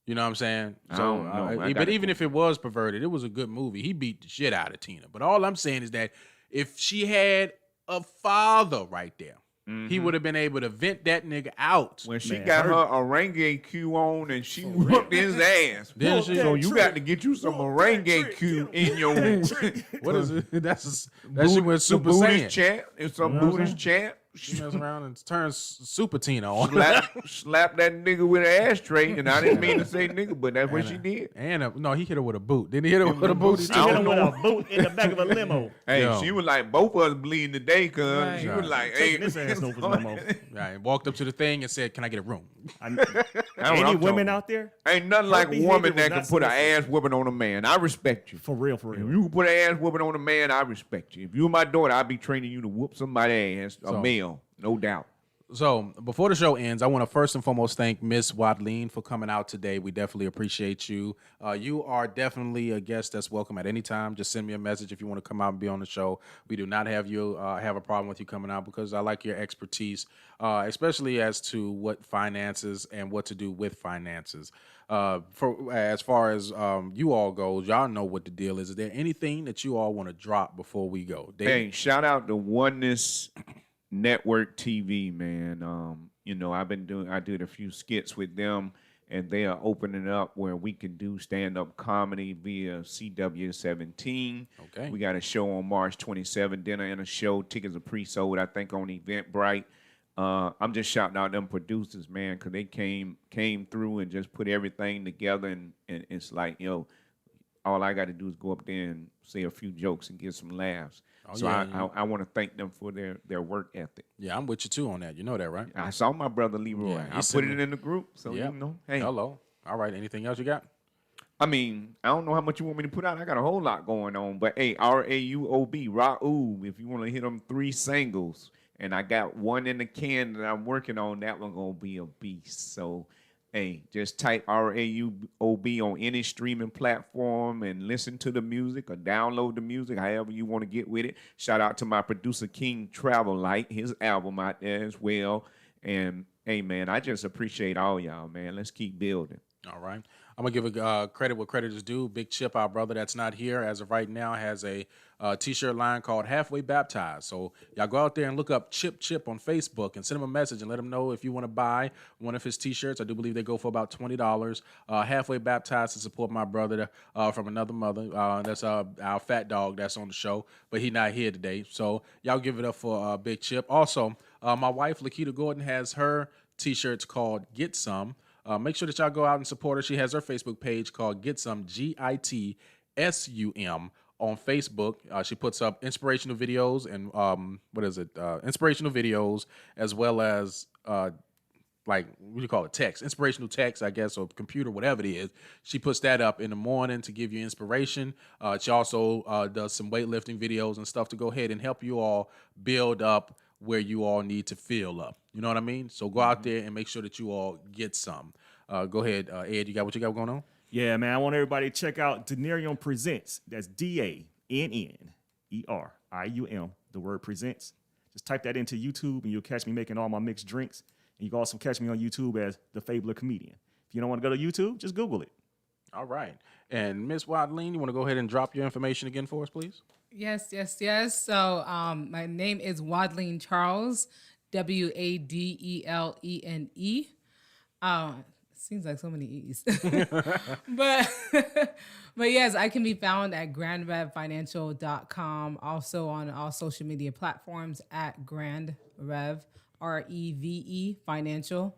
You know what I'm saying? I don't know. I But gotta- even if it was perverted, it was a good movie. He beat the shit out of Tina. But all I'm saying is that if she had a father right there, he would have been able to vent that nigga out. When she got her Orange Q on and she whooped his ass. Didn't she? So you got to get you some Orange Q in your What is it? That she went Super Saiyan. Chant. It's some Buddhist chant. She mess around and turns Super Tina on. Slap that nigga with an ashtray, and I didn't mean to say nigga, but that's what she did. And no, he hit her with a boot. Didn't he hit her with a boot? He hit her with a boot in the back of a limo. Hey, she was like, both of us bleeding today, cuz she was like, hey, this ass no limo. Right, walked up to the thing and said, "Can I get a room?" Any women out there? Ain't nothing like a woman that can put an ass whooping on a man. I respect you. For real, for If real. you can put an ass whooping on a man, I respect you. If you were my daughter, I'd be training you to whoop somebody's ass, a male, no doubt. So before the show ends, I want to first and foremost thank Miss Wadelene for coming out today. We definitely appreciate you. You are definitely a guest that's welcome at any time. Just send me a message if you want to come out and be on the show. We do not have you have a problem with you coming out because I like your expertise, especially as to what finances and what to do with finances. For as far as you all goes, y'all know what the deal is. Is there anything that you all want to drop before we go? David? Hey, shout out to Oneness Network TV, man. I did a few skits with them, and they are opening up where we can do stand-up comedy via CW17. Okay. We got a show on March 27th, dinner and a show. Tickets are pre-sold, I think, on Eventbrite. I'm just shouting out them producers, man, because they came through and just put everything together, and it's like, all I got to do is go up there and say a few jokes and get some laughs. I want to thank them for their work ethic. Yeah, I'm with you too on that. You know that, right? I saw my brother Leroy. Yeah, I put it in the group, so hey. Hello. All right. Anything else you got? I mean, I don't know how much you want me to put out. I got a whole lot going on, but hey, RAUOB, Raoub, if you want to hit them 3 singles, and I got one in the can that I'm working on, that one gonna be a beast. So. Hey, just type RAUOB on any streaming platform and listen to the music or download the music, however you want to get with it. Shout out to my producer, King Travel Light, his album out there as well. And, hey, man, I just appreciate all y'all, man. Let's keep building. All right. I'm going to give credit what credit is due. Big Chip, our brother that's not here as of right now, has a T-shirt line called Halfway Baptized. So y'all go out there and look up Chip on Facebook and send him a message and let him know if you want to buy one of his T-shirts. I do believe they go for about $20. Halfway Baptized to support my brother from another mother. That's our fat dog that's on the show, but he's not here today. So y'all give it up for Big Chip. Also, my wife, Lakita Gordon, has her T-shirts called Get Some. Make sure that y'all go out and support her. She has her Facebook page called Get Some, GITSUM, on Facebook. She puts up inspirational videos and inspirational videos as well as what do you call it? Text, inspirational text, I guess, or computer, whatever it is. She puts that up in the morning to give you inspiration. She also does some weightlifting videos and stuff to go ahead and help you all build up where you all need to fill up. You know what I mean? So go out there and make sure that you all get some. Go ahead, Ed, you got what you got going on? Yeah, man, I want everybody to check out Denerium Presents. That's DANNERIUM, the word presents. Just type that into YouTube and you'll catch me making all my mixed drinks. And you can also catch me on YouTube as The Fabler Comedian. If you don't want to go to YouTube, just Google it. All right. And Miss Wadelene, you want to go ahead and drop your information again for us, please? Yes. So my name is Wadelene Charles, Wadelene. Seems like so many E's. but yes, I can be found at GRANDREVEFinancial.com. Also on all social media platforms at GRANDREVE, REVE Financial.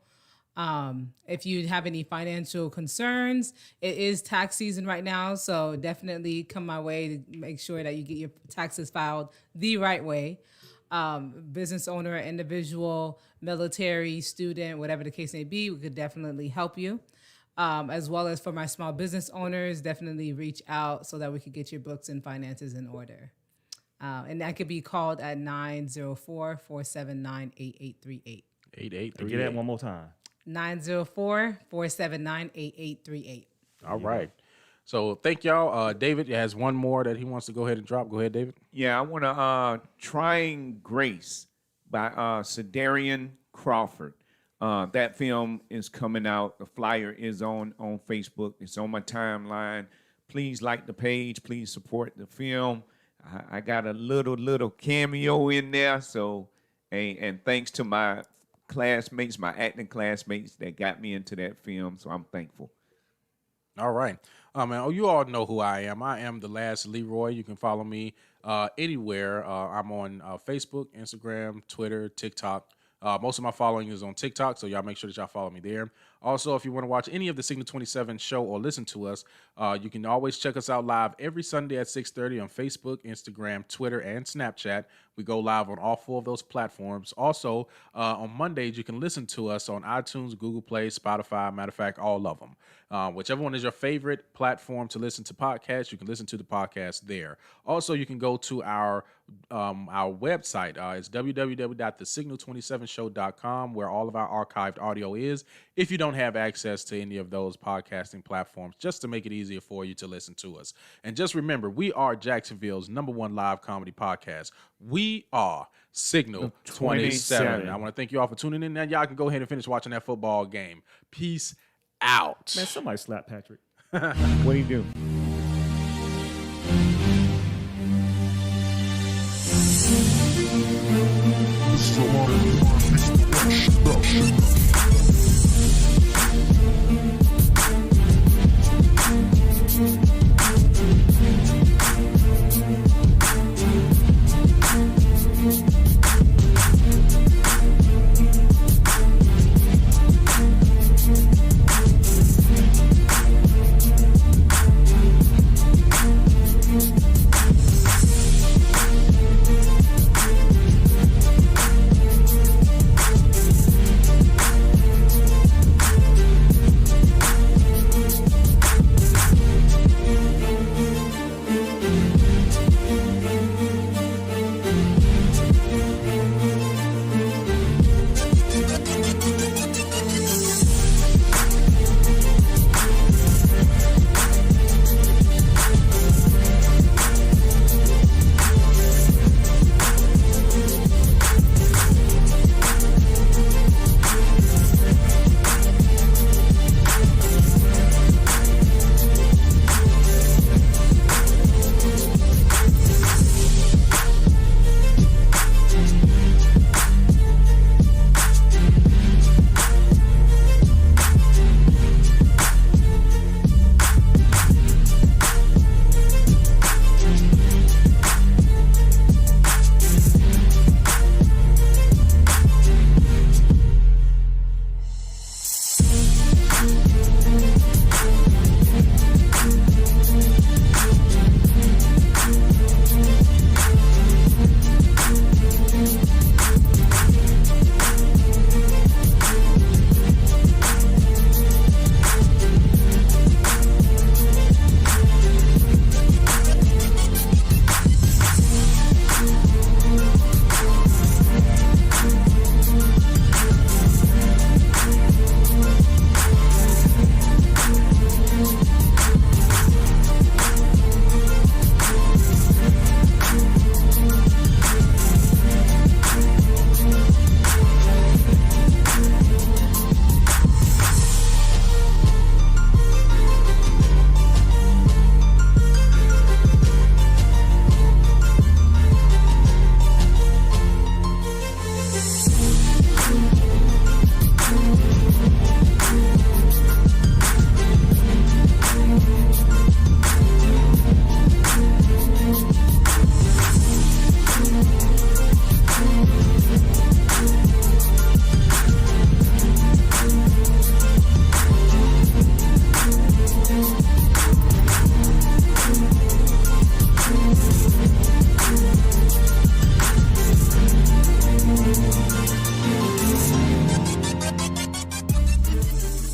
If you have any financial concerns, it is tax season right now, so definitely come my way to make sure that you get your taxes filed the right way. Business owner, individual, military, student, whatever the case may be, we could definitely help you. As well as for my small business owners, definitely reach out so that we could get your books and finances in order. And that could be called at 904-479-8838. 8838. Get that one more time. 904-479-8838. All right. So thank y'all. David has one more that he wants to go ahead and drop. Go ahead, David. Yeah, I want to Trying Grace by Cedarian Crawford. That film is coming out. The flyer is on Facebook. It's on my timeline. Please like the page. Please support the film. I got a little cameo in there. So, And thanks to my classmates, my acting classmates that got me into that film. So I'm thankful. All right. Man, you all know who I am. I am the last Leroy. You can follow me anywhere. I'm on Facebook, Instagram, Twitter, TikTok. Most of my following is on TikTok, so y'all make sure that y'all follow me there. Also, if you want to watch any of the Signal 27 show or listen to us, you can always check us out live every Sunday at 6:30 on Facebook, Instagram, Twitter, and Snapchat. We go live on all 4 of those platforms. Also, on Mondays, you can listen to us on iTunes, Google Play, Spotify, matter of fact, all of them. Whichever one is your favorite platform to listen to podcasts, you can listen to the podcast there. Also, you can go to our website. It's www.thesignal27show.com, where all of our archived audio is, if you don't have access to any of those podcasting platforms, just to make it easier for you to listen to us. And just remember, we are Jacksonville's #1 live comedy podcast. We are Signal 27. I want to thank you all for tuning in. Now y'all can go ahead and finish watching that football game. Peace out. Man, somebody slap Patrick. What do you do?